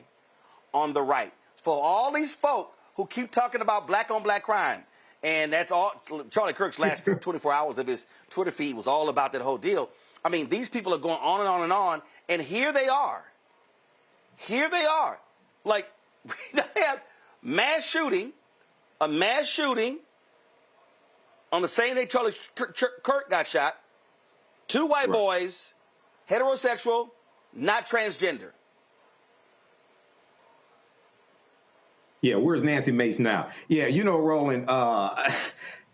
on the right. For all these folk who keep talking about black-on-black crime, and that's all, Charlie Kirk's last 24 hours of his Twitter feed was all about that whole deal. I mean, these people are going on and on and on, and here they are. Here they are. Like, we have a mass shooting on the same day Charlie Kirk got shot. Two white boys, heterosexual, not transgender. Yeah, where's Nancy Mace now? Yeah, you know, Roland.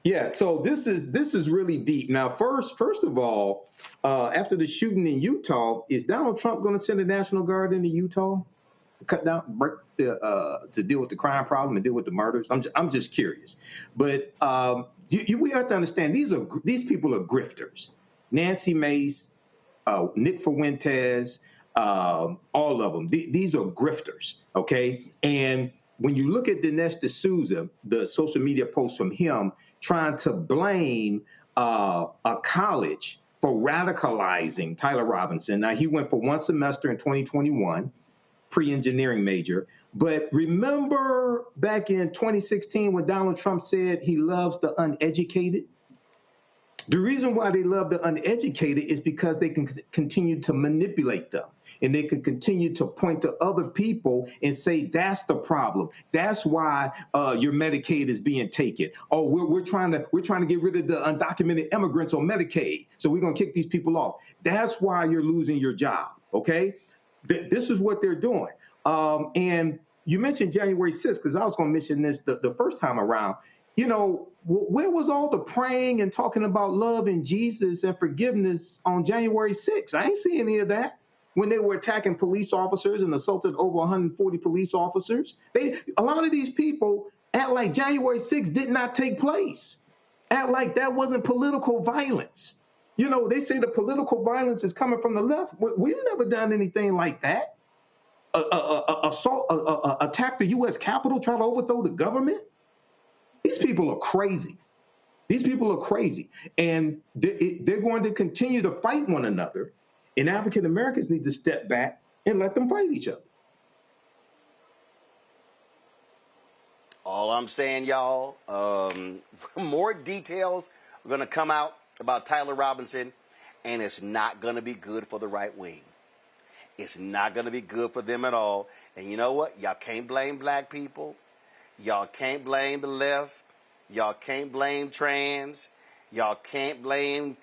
Yeah, so this is really deep. Now, first of all, after the shooting in Utah, is Donald Trump going to send the National Guard into Utah, to deal with the crime problem and deal with the murders? I'm just curious. But we have to understand these people are grifters. Nancy Mace, Nick Fuentes, all of them. These are grifters. Okay, and when you look at Dinesh D'Souza, the social media post from him trying to blame a college for radicalizing Tyler Robinson. Now, he went for one semester in 2021, pre-engineering major. But remember back in 2016 when Donald Trump said he loves the uneducated? The reason why they love the uneducated is because they can continue to manipulate them. And they can continue to point to other people and say, that's the problem. That's why your Medicaid is being taken. Oh, we're trying to get rid of the undocumented immigrants on Medicaid. So we're going to kick these people off. That's why you're losing your job. OK, this is what they're doing. And you mentioned January 6th, because I was going to mention this the first time around. You know, where was all the praying and talking about love and Jesus and forgiveness on January 6th? I ain't see any of that. When they were attacking police officers and assaulted over 140 police officers. A lot of these people act like January 6th did not take place. Act like that wasn't political violence. You know, they say the political violence is coming from the left. We've never done anything like that. Attack the U.S. Capitol, try to overthrow the government. These people are crazy. These people are crazy. And they're going to continue to fight one another. And African Americans need to step back and let them fight each other. All I'm saying, y'all, more details are going to come out about Tyler Robinson, and it's not going to be good for the right wing. It's not going to be good for them at all. And you know what? Y'all can't blame black people. Y'all can't blame the left. Y'all can't blame trans. Y'all can't blame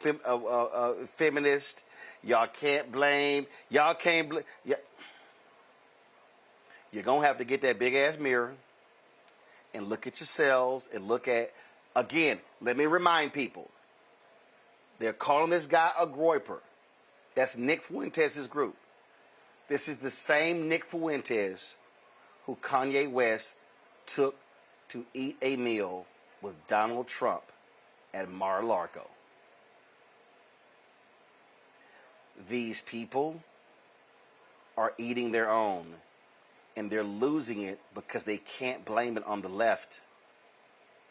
feminists. Y'all can't blame. You're going to have to get that big-ass mirror and look at yourselves and look at, again, let me remind people, they're calling this guy a groyper. That's Nick Fuentes' group. This is the same Nick Fuentes who Kanye West took to eat a meal with Donald Trump at Mar-a-Lago. These people are eating their own, and they're losing it because they can't blame it on the left.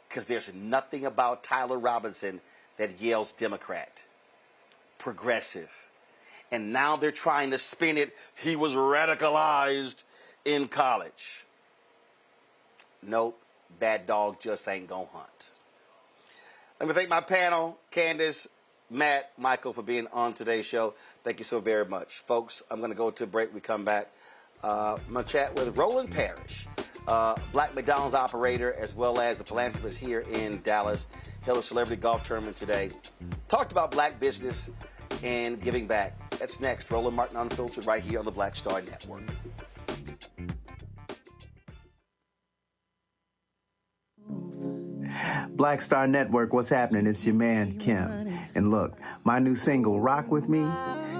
Because there's nothing about Tyler Robinson that yells Democrat, progressive. And now they're trying to spin it, he was radicalized in college. Nope, that dog just ain't gonna hunt. Let me thank my panel, Candace, Matt, Michael, for being on today's show. Thank you so very much. Folks, I'm going to go to a break. We come back. I'm going to chat with Roland Parrish, Black McDonald's operator, as well as a philanthropist here in Dallas. Held a celebrity golf tournament today. Talked about black business and giving back. That's next. Roland Martin Unfiltered right here on the Black Star Network. Black Star Network, what's happening? It's your man, Kim. And look, my new single, Rock With Me,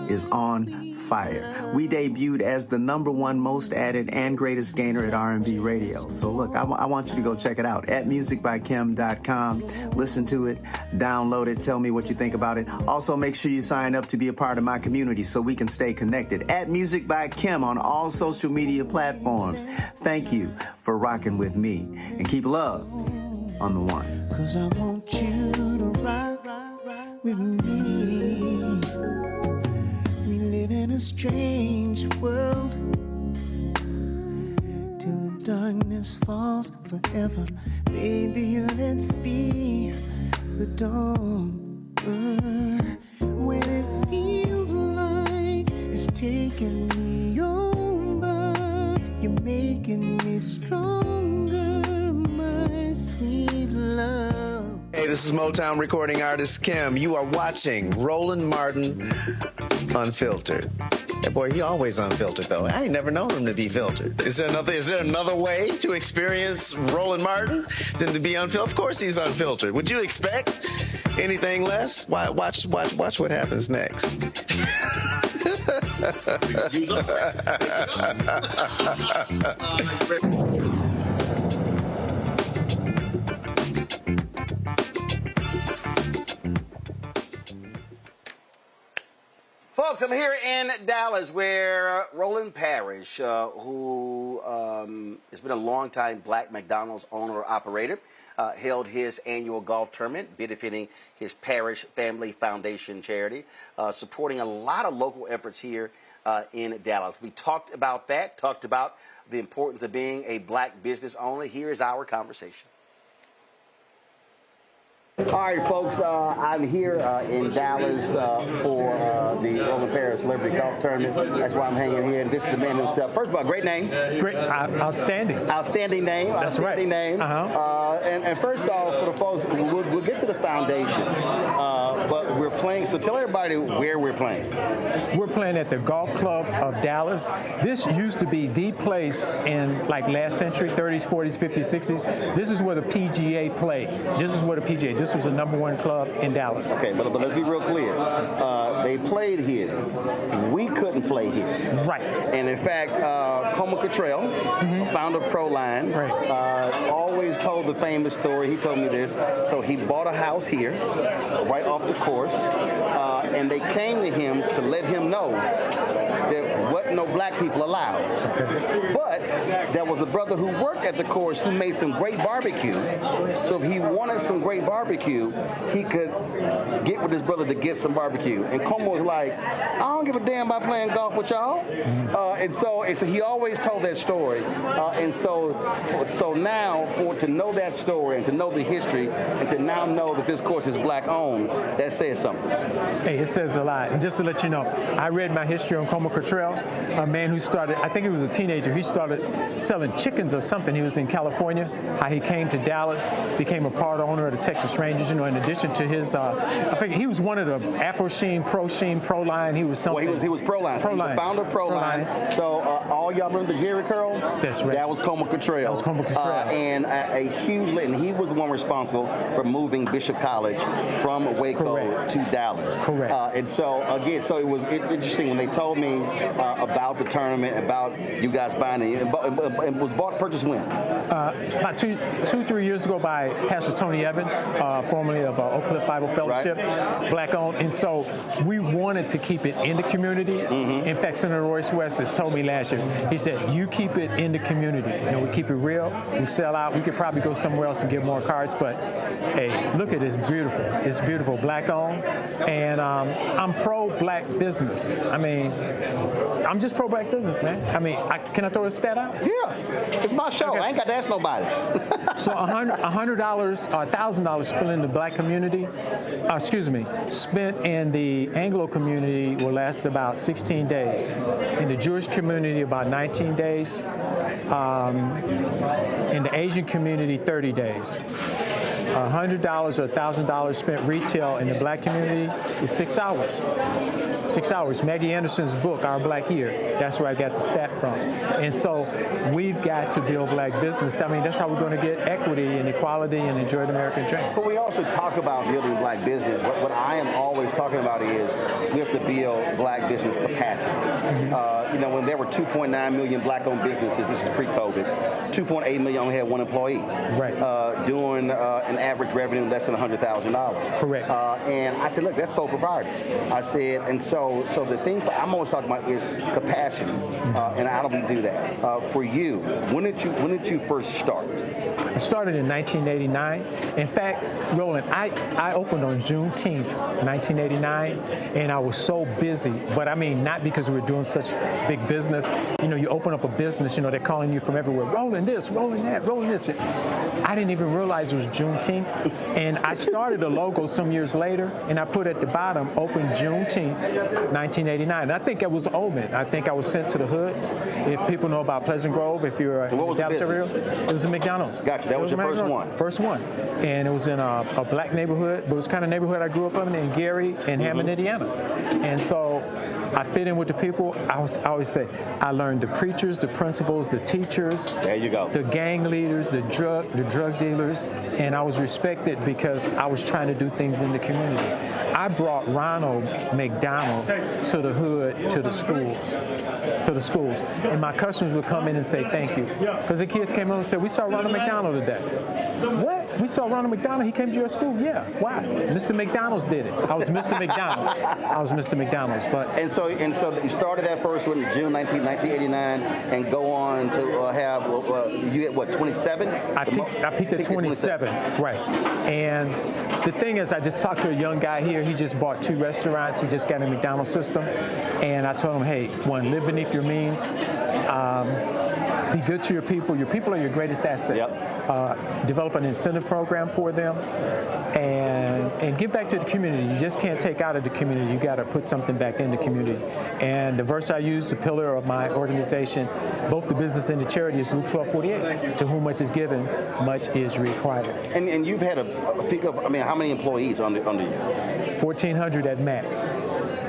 is on fire. We debuted as the #1 most added and greatest gainer at R&B radio. So look, I want you to go check it out at musicbykim.com. Listen to it, download it, tell me what you think about it. Also, make sure you sign up to be a part of my community so we can stay connected. At Music by Kim on all social media platforms. Thank you for rocking with me. And keep love on the one. 'Cause I want you to rock with me. We live in a strange world till the darkness falls forever. Baby, let's be the dawn. When it feels like it's taking me over, you're making me stronger, my sweet love. Hey, this is Motown recording artist Kim. You are watching Roland Martin Unfiltered. That boy, he always unfiltered though. I ain't never known him to be filtered. Is there another way to experience Roland Martin than to be unfiltered? Of course he's unfiltered. Would you expect anything less? Watch what happens next. Folks, I'm here in Dallas where Roland Parrish, who has been a longtime black McDonald's owner-operator, held his annual golf tournament benefiting his Parrish Family Foundation charity, supporting a lot of local efforts here in Dallas. We talked about that, talked about the importance of being a black business owner. Here is our conversation. All right, folks, I'm here in Dallas for the Roland Parrish Celebrity Golf Tournament. That's why I'm hanging here. And this is the man himself. First of all, great name. Great, outstanding. Outstanding name. That's outstanding right. Name. And first off, for the folks, we'll get to the foundation. But we're playing, so tell everybody where we're playing. We're playing at the Golf Club of Dallas. This used to be the place in like last century, 30s, 40s, 50s, 60s. This is where the PGA played. This was where the PGA, this was the #1 club in Dallas. Okay, but let's be real clear. They played here. We couldn't play here. Right. And in fact, Coma Cottrell, founder of Proline, always told the famous story. He told me this. So he bought a house here, right off the course, and they came to him to let him know that wasn't no black people allowed. But there was a brother who worked at the course who made some great barbecue. So if he wanted some great barbecue, he could get with his brother to get some barbecue. And Como was like, I don't give a damn about playing golf with y'all. And so he always told that story. And so now to know that story and to know the history and to now know that this course is black owned, that says something. Hey, it says a lot. And just to let you know, I read my history on Coma Cottrell, a man who started, I think he was a teenager, he started selling chickens or something. He was in California, how he came to Dallas, became a part owner of the Texas Rangers, in addition to his, I think he was one of the Afro-Sheen, Proline, he was something. Well, he was Proline. So he was the founder of Proline. So all y'all remember the Jerry Curl? That's right. That was Coma Cottrell. That was Coma Cottrell. And a huge, and he was the one responsible for moving Bishop College from Waco to Dallas. Correct. And so, again, so it was interesting when they told me about the tournament, about you guys buying it. It was purchased when? About two, 3 years ago by Pastor Tony Evans, formerly of Oak Cliff Bible Fellowship, black owned. And so we wanted to keep it in the community. In fact, Senator Royce West has told me last year, he said, you keep it in the community. We keep it real. We sell out. We could probably go somewhere else and get more cards, but hey, look at it. It's beautiful. It's beautiful, black owned. And I'm pro-black business. I mean, I'm just pro-black business, man. I mean, can I throw a stat out? Yeah, it's my show. Okay. I ain't got to ask nobody. So $100, $1,000 spent in the black community, spent in the Anglo community will last about 16 days. In the Jewish community, about 19 days. In the Asian community, 30 days. $100 or $1,000 spent retail in the black community is 6 hours. 6 hours. Maggie Anderson's book, Our Black Year, that's where I got the stat from. And so we've got to build black business. I mean, that's how we're going to get equity and equality and enjoy the American dream. But we also talk about building black business. What I am always talking about is we have to build black business capacity. You know, when there were 2.9 million black-owned businesses, this is pre-COVID, 2.8 million only had one employee. Right. Doing an average revenue less than $100,000. Correct. And I said, look, that's sole proprietors. I said, and so the thing I'm always talking about is capacity, and how do we do that? For you, when did you first start? I started in 1989. In fact, Roland, I opened on Juneteenth, 1989, and I was so busy. But I mean, not because we were doing such big business. You know, you open up a business, you know, they're calling you from everywhere, rolling this, rolling that, rolling this. I didn't even realize it was Juneteenth. And I started a logo some years later, and I put at the bottom, open Juneteenth, 1989. And I think it was an omen. I think I was sent to the hood. If people know about Pleasant Grove, if you're a Dallas area, it was a McDonald's. Gotcha. That was your first one. First one. And it was in a black neighborhood, but it was the kind of neighborhood I grew up in Gary and Hammond, Indiana. And so I fit in with the people. I always say, I learned the preachers, the principals, the teachers. There you go. The gang leaders, the drug dealers, and I was respected because I was trying to do things in the community. I brought Ronald McDonald to the hood, to the schools. And my customers would come in and say thank you. Because the kids came in and said, we saw Ronald McDonald today. What? We saw Ronald McDonald? He came to your school? Yeah. Why? Mr. McDonald's did it. I was Mr. McDonald. I was Mr. McDonald's. But And so you started that first one in June 1989 and go on to have, you had what, 27? I peaked at 27, right. And the thing is, I just talked to a young guy here. He just bought 2 restaurants. He just got a McDonald's system. And I told him, hey, one, live beneath your means. Be good to your people. Your people are your greatest asset. Yep. Develop an incentive program for them and give back to the community. You just can't take out of the community. You got to put something back in the community. And the verse I use, the pillar of my organization, both the business and the charity, is Luke 12:48. To whom much is given, much is required. And you've had a peak of, I mean, how many employees under you? 1,400 at max.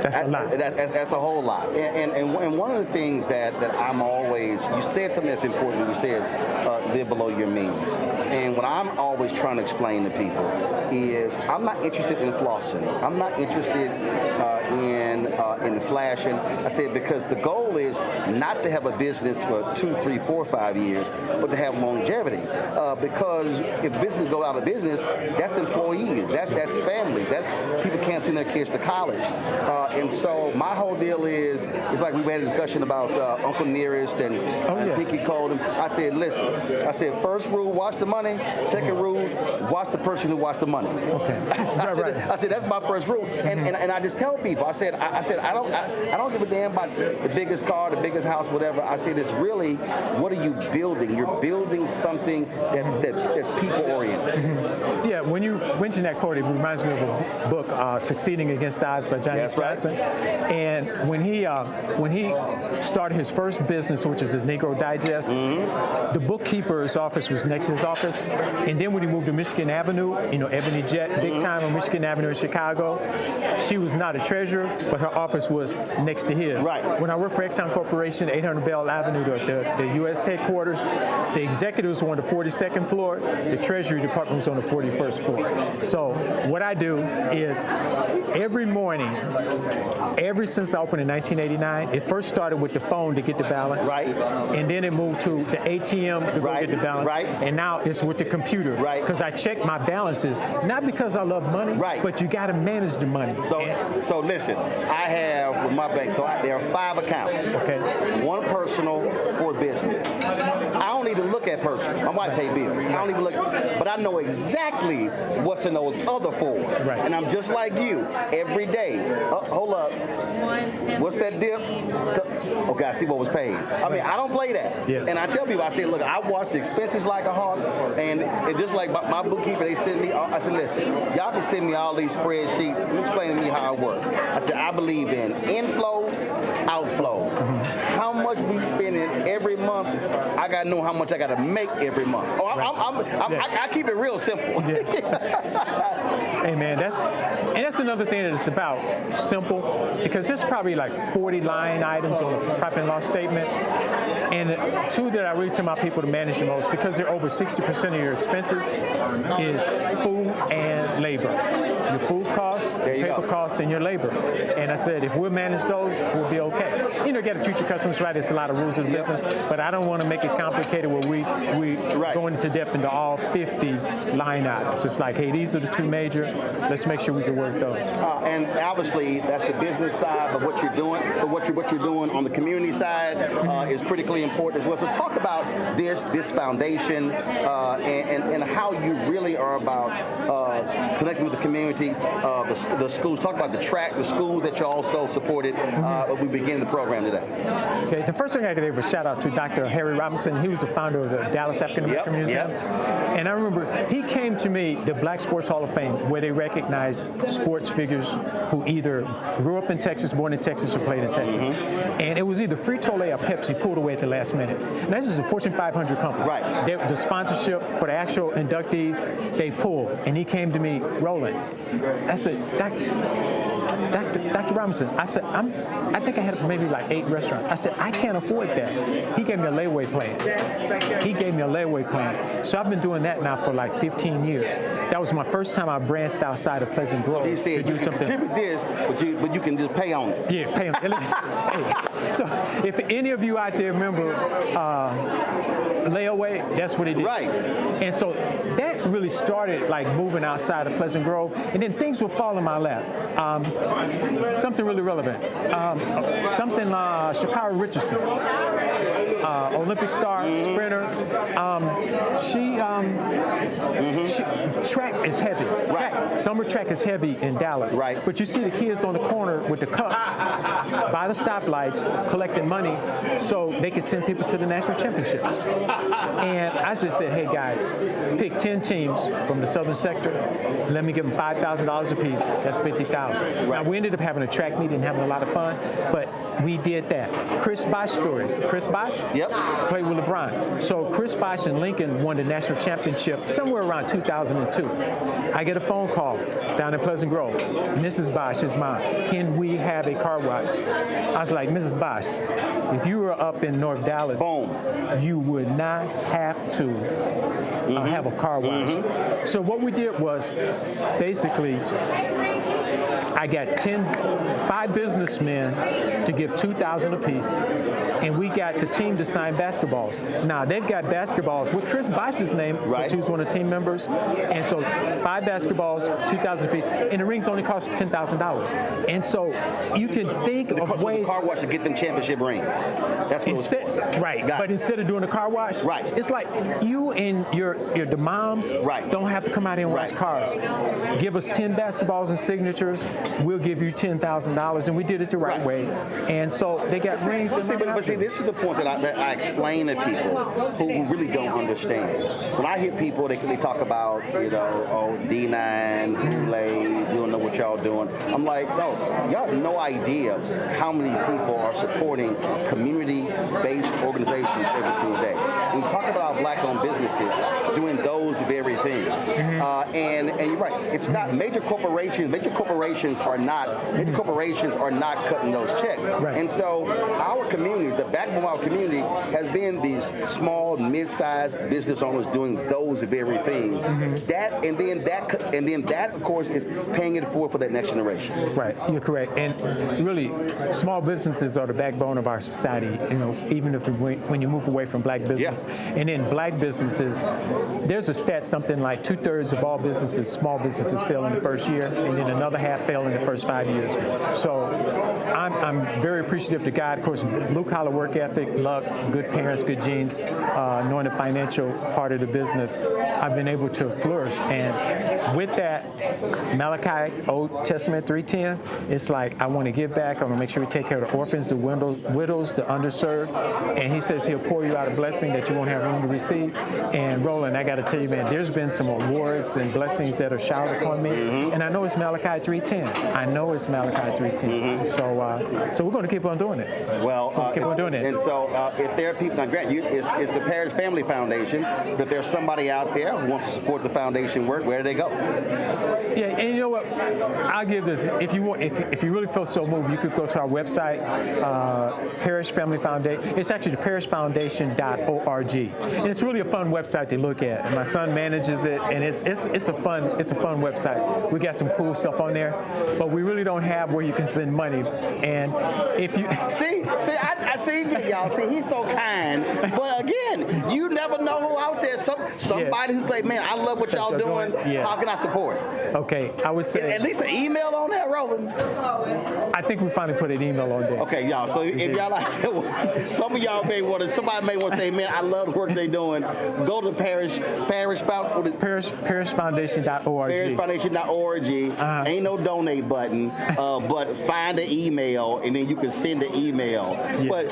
That's a lot. That's a whole lot. And one of the things that I'm always, you said something that's important. You said live below your means. And what I'm always trying to explain to people is I'm not interested in flossing. I'm not interested in flashing. I said because the goal is not to have a business for 2, 3, 4, 5 years, but to have longevity. Because if business go out of business, that's employees, that's families, that's people can't send their kids to college. And so my whole deal is, it's like we had a discussion about Uncle Nearest and Pinky Colden. I said, listen, first rule, watch the money. Second rule, watch the person who watched the money. Okay. I said that's my first rule. And I just tell people, I said I don't give a damn about the biggest car, the biggest house, whatever. I said it's really, what are you building? You're building something that's people oriented. Mm-hmm. Yeah, when you mention that quote, it reminds me of a book, Succeeding Against Odds by Johnny Johnson. And when he started his first business, which is his Negro Digest, the bookkeeper's office was next to his office. And then when he moved to Michigan Avenue, you know, Ebony Jet, big time on Michigan Avenue in Chicago, she was not a treasurer, but her office was next to his. Right. When I worked for Exxon Corporation, 800 Bell Avenue, the U.S. headquarters, the executives were on the 42nd floor, the Treasury Department was on the 41st floor. So what I do is every morning, ever since I opened in 1989, it first started with the phone to get the balance. Right. And then it moved to the ATM to go get the balance. Right. And now it's with the computer. Right. Because I check my balances, not because I love money, but you got to manage the money. So listen, I have with my bank, there are 5 accounts. Okay. One personal, 4 business. I don't even look at personal. My wife pay bills. I don't even look, but I know exactly what's in those other 4. Right. And I'm just like you every day. Hold up. What's that dip? Okay, I see what was paid. I mean, I don't play that. Yeah. And I tell people, I say, look, I watch the expenses like a hawk, and it's just like my bookkeeper, they send me, I said, listen, y'all can send me all these spreadsheets and explain to me how it works. I said, I believe in inflow, outflow. How much we me spending every month, I got to know how much I got to make every month. Oh, I keep it real simple. Hey, man, that's another thing that it's about, simple, because there's probably like 40 line items on the profit and loss statement. And the two that I really tell my people to manage the most, because they're over 60% of your expenses, is food and labor. Your food costs, paper costs, and your labor. And I said, if we'll manage those, we'll be okay. You know, you got to treat your customers right. There's a lot of rules in business, but I don't want to make it complicated where we go into depth into all 50 line items. It's like, hey, these are the two major. Let's make sure we can work those. And obviously, that's the business side of what you're doing, but what you're doing on the community side is critically important as well. So talk about this foundation and how you really are about connecting with the community, the schools. Talk about the schools that you also supported when we began the program today. Okay, the first thing I did was shout out to Dr. Harry Robinson. He was the founder of the Dallas African American Museum. And I remember he came to me, the Black Sports Hall of Fame, where they recognize sports figures who either grew up in Texas, born in Texas, or played in Texas. And it was either Frito-Lay or Pepsi pulled away at the last minute. Now, this is a Fortune 500 company. Right. The sponsorship for the actual inductees, they pulled. And he came to me, Roland. I said, Dr. Robinson, I said, I think I had maybe like 8 restaurants. I said, I can't afford that. He gave me a layaway plan. So I've been doing that now for like 15 years. That was my first time I branched outside of Pleasant Grove. So he said, you can contribute this, but you can just pay on it. Yeah, pay on it. Hey. So if any of you out there remember layaway, that's what he did. Right. And so that really started like moving outside of Pleasant Grove, and then things would fall in my lap. Something really relevant. Shakara Richardson, Olympic star, sprinter. Track is heavy. Summer track is heavy in Dallas. Right. But you see the kids on the corner with the cups by the stoplights collecting money so they could send people to the national championships. And I just said, hey guys, pick 10 teams from the southern sector. Let me give them $5,000 apiece. That's $50,000. Now we ended up having a track meet and having a lot of fun, but we did that. Chris Bosh story. Chris Bosh? Yep. Played with LeBron. So Chris Bosh and Lincoln won the national championship somewhere around 2002. I get a phone call down in Pleasant Grove. Mrs. Bosh is mine. Can we have a car wash? I was like, Mrs. Bosh, if you were up in North Dallas, boom, you would not have to have a car wash. So what we did was basically I got 5 businessmen to give $2,000 apiece, and we got the team to sign basketballs. Now they've got basketballs with Chris Bosh's name, because he was one of the team members, and so 5 basketballs, $2,000 apiece, and the rings only cost $10,000. And so you can think of ways. The car wash to get them championship rings. That's what But instead of doing a car wash, it's like you and the moms don't have to come out here and wash cars. Give us 10 basketballs and signatures. We'll give you $10,000, and we did it the right way. And so they got rings. But see, this is the point that I explain to people who really don't understand. When I hear people, they talk about, D9, Kool-Aid, we don't know what y'all doing. I'm like, no, y'all have no idea how many people are supporting community-based organizations every single day. When we talk about black-owned businesses doing those very things, and you're right, it's not major corporations. Major corporations are not cutting those checks. And so our community, the backbone of our community, has been these small, mid-sized business owners doing those very things. That of course is paying it forward for that next generation. Right, you're correct. And really, small businesses are the backbone of our society. Even if when you move away from black business, and in black businesses, there's a stat something like 2/3 of all businesses, small businesses, fail in the first year, and then another half fail in the first 5 years. So I'm very appreciative to God. Of course, blue-collar work ethic, luck, good parents, good genes, knowing the financial part of the business, I've been able to flourish. And with that, Malachi, Old Testament 3:10, it's like, I want to give back. I want to make sure we take care of the orphans, the widows, the underserved. And he says he'll pour you out a blessing that you won't have room to receive. And Roland, I got to tell you, man, there's been some awards rewards and blessings that are showered upon me. And I know it's Malachi 3:10. I know it's Malachi 3:10. So we're going to keep on doing it. Well, keep on doing it. And so if there are people, now Grant, it's the Parish Family Foundation, but if there's somebody out there who wants to support the foundation work, where do they go? Yeah, and you know what? I'll give this. If you want, if you really feel so moved, you could go to our website, Parish Family Foundation. It's actually the parishfoundation.org, and it's really a fun website to look at. And my son manages it, and it's a fun website. We got some cool stuff on there, but we really don't have where you can send money. And if you I see y'all. See, he's so kind, but again, you never know who out there. Somebody who's like, man, I love what y'all doing. Yeah. How can I support? Okay, I would say at least an email on that, Roland. I think we finally put an email on there. Okay, y'all. So if y'all like, some of y'all somebody may want to say, man, I love the work they're doing. Go to parishfoundation.org. Parishfoundation.org. Ain't no donate button, but find the email and then you can send the email. Yeah. But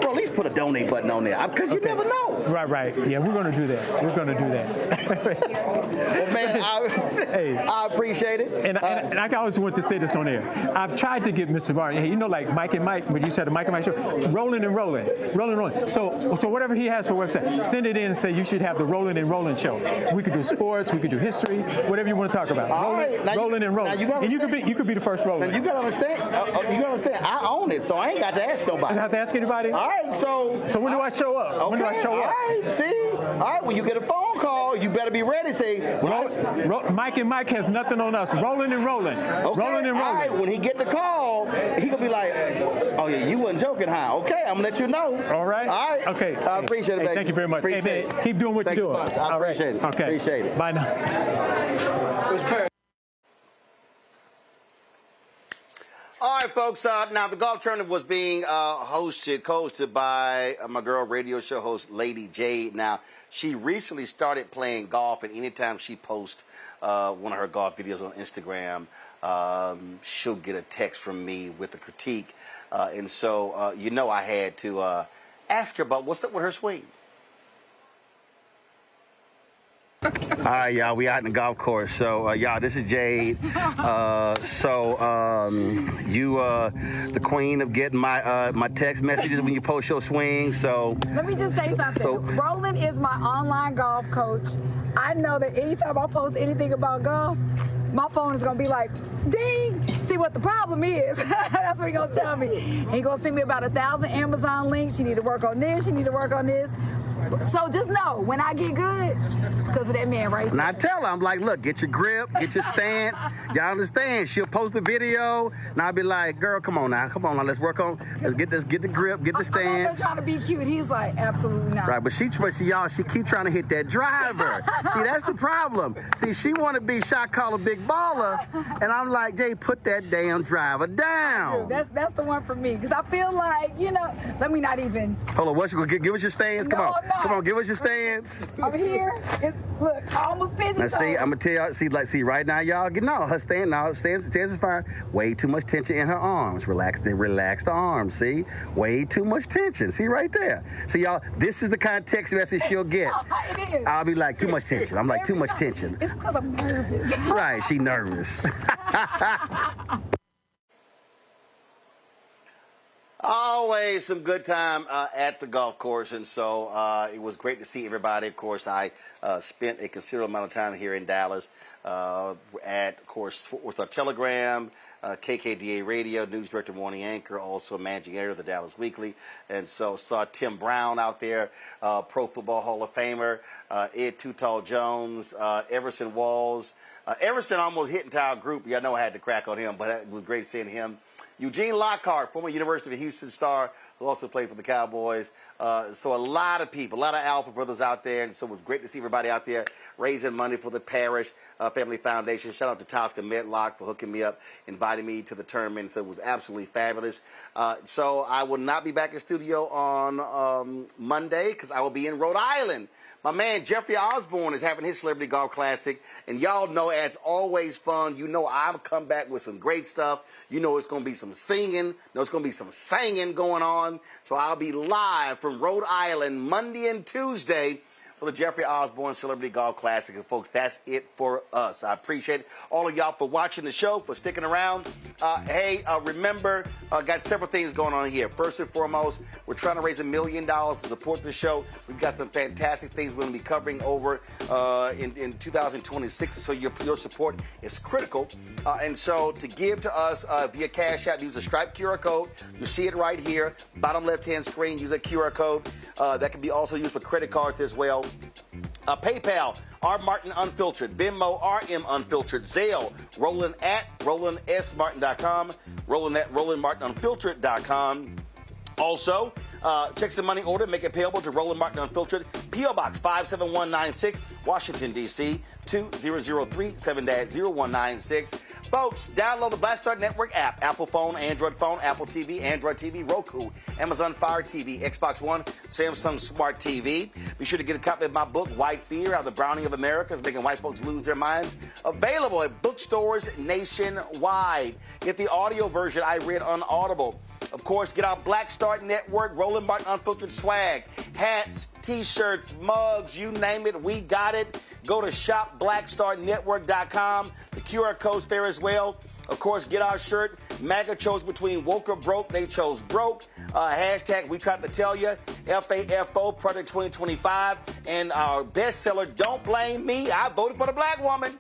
bro, at least put a donate button on there because you never know. Right. Yeah, we're going to do that. We're going to do that. Well, man, I appreciate it. And I always want to say this on air. I've tried to get Mr. Martin, hey, you know, like Mike and Mike, when you said the Mike and Mike show, rolling and rolling. So whatever he has for a website, send it in and say you should have the Rolling and Rolling show. We could do sports, we could do history, whatever you want to talk about. Rolling and rolling. And you could be the first rolling. Now you gotta understand. I own it, so I ain't got to ask nobody. I don't have to ask anybody. All right, so when do I show up? Okay, when do I show up? All right, see. All right, when you get a phone call, you better be ready. Say, Mike and Mike has nothing on us. Rolling and rolling. Okay. Rolling and rolling. All right, when he get the call, he gonna be like, oh yeah, you wasn't joking, huh? Okay, I'm gonna let you know. All right. All right. Okay. I appreciate it, baby. Thank you very much. Appreciate it. Keep doing what you're doing. I appreciate it. Okay. Appreciate it. Bye now. All right, folks. Now, the golf tournament was being hosted by my girl, radio show host, Lady Jade. Now, she recently started playing golf, and anytime she posts one of her golf videos on Instagram, she'll get a text from me with a critique. And so, I had to ask her about what's up with her swing. All right, y'all, we out in the golf course. So, y'all, this is Jade. You the queen of getting my text messages when you post your swing. So let me just say something. Roland is my online golf coach. I know that anytime I post anything about golf, my phone is gonna be like, ding. See what the problem is. That's what he's gonna tell me. He's gonna send me about 1,000 Amazon links. You need to work on this. You need to work on this. So just know, when I get good, it's because of that man right there. And I tell her, I'm like, look, get your grip, get your stance. Y'all understand? She'll post a video, and I'll be like, girl, come on now, let's work on, let's get the grip, get the stance. I'm trying to be cute. He's like, absolutely not. Right, but she keep trying to hit that driver. See, that's the problem. See, she want to be shot caller big baller, and I'm like, Jay, put that damn driver down. Dude, that's the one for me, because I feel like, let me not even. Hold on, what's you gonna give us your stance? Come on. Come on, give us your stance. I'm here. Look, I almost pigeon-toed. Now, see, I'm gonna tell y'all. See, right now, y'all, her stance is fine. Way too much tension in her arms. Relax the arms. See, way too much tension. See, right there. See, y'all, this is the kind of text message she'll get. It is. I'll be like, too much tension. I'm like, too much tension. It's because I'm nervous. Right, she nervous. Always some good time at the golf course, and so it was great to see everybody. Of course, I spent a considerable amount of time here in Dallas at, of course, Fort Worth Telegram, KKDA Radio, News Director, Morning Anchor, also managing editor of the Dallas Weekly, and so saw Tim Brown out there, Pro Football Hall of Famer, Ed Too Tall Jones, Everson Walls. Everson almost hit into our group. Y'all know I had to crack on him, but it was great seeing him. Eugene Lockhart, former University of Houston star, who also played for the Cowboys. So a lot of people, a lot of Alpha brothers out there. And so it was great to see everybody out there raising money for the Parish Family Foundation. Shout out to Tosca Medlock for hooking me up, inviting me to the tournament. So it was absolutely fabulous. So I will not be back in studio on Monday because I will be in Rhode Island. My man Jeffrey Osborne is having his Celebrity Golf Classic, and y'all know it's always fun. You know I'll come back with some great stuff. You know it's going to be some singing. There's going to be some singing going on. So I'll be live from Rhode Island Monday and Tuesday for the Jeffrey Osborne Celebrity Golf Classic. And folks, that's it for us. I appreciate all of y'all for watching the show, for sticking around. Remember, got several things going on here. First and foremost, we're trying to raise $1 million to support the show. We've got some fantastic things we're going to be covering over in 2026. So your support is critical. And so to give to us via Cash App, use a Stripe QR code. You see it right here, bottom left-hand screen. Use a QR code. That can be also used for credit cards as well. PayPal, R. Martin Unfiltered. Venmo, RM Unfiltered. Zelle, Roland at RolandSMartin.com. Roland at RolandMartinUnfiltered.com. Also, check some money order, make it payable to Roland Martin Unfiltered, P.O. Box 57196, Washington, D.C., 2003 7-0196. Folks, download the Black Star Network app, Apple phone, Android phone, Apple TV, Android TV, Roku, Amazon Fire TV, Xbox One, Samsung Smart TV. Be sure to get a copy of my book, White Fear, How the Browning of America is Making White Folks Lose Their Minds. Available at bookstores nationwide. Get the audio version I read on Audible. Of course, get our Black Star Network, Roland Martin Unfiltered swag, hats, T-shirts, mugs, you name it, we got it. Go to shopblackstarnetwork.com. The QR code's there as well. Of course, get our shirt. MAGA chose between woke or broke. They chose broke. Hashtag we tried to tell you. FAFO Project 2025. And our bestseller, Don't Blame Me. I voted for the black woman.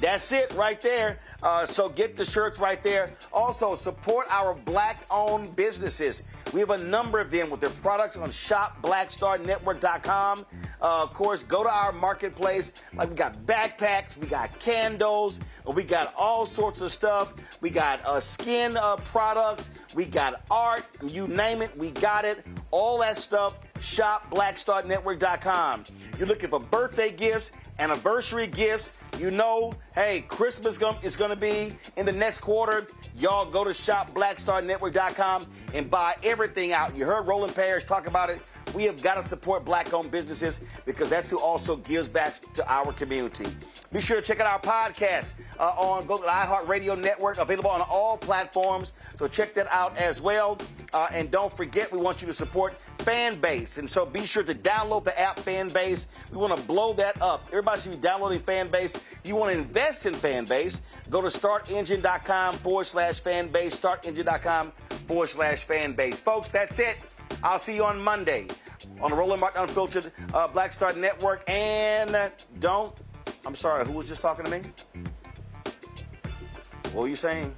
That's it right there. So get the shirts right there. Also, support our black-owned businesses. We have a number of them with their products on shopblackstarnetwork.com. Of course, go to our marketplace. Like we got backpacks, we got candles, we got all sorts of stuff. We got skin products, we got art, you name it, we got it. All that stuff, shopblackstarnetwork.com. You're looking for birthday gifts, anniversary gifts. You know, hey, Christmas is going to be in the next quarter. Y'all go to shopblackstarnetwork.com and buy everything out. You heard Roland Parrish talk about it. We have got to support black-owned businesses because that's who also gives back to our community. Be sure to check out our podcast on the iHeartRadio Network, available on all platforms. So check that out as well. And don't forget, we want you to support Fanbase. And so be sure to download the app Fanbase. We want to blow that up. Everybody should be downloading Fanbase. If you want to invest in Fanbase, go to startengine.com/Fanbase, startengine.com/Fanbase. Folks, that's it. I'll see you on Monday on the Roland Martin Unfiltered Black Star Network. And I'm sorry, who was just talking to me? What were you saying?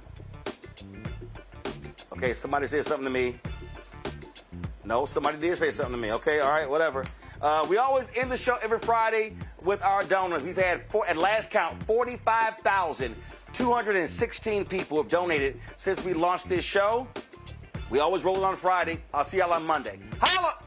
Okay, somebody said something to me. No, somebody did say something to me. Okay, all right, whatever. We always end the show every Friday with our donors. We've had, at last count, 45,216 people have donated since we launched this show. We always roll it on Friday. I'll see y'all on Monday. Holla!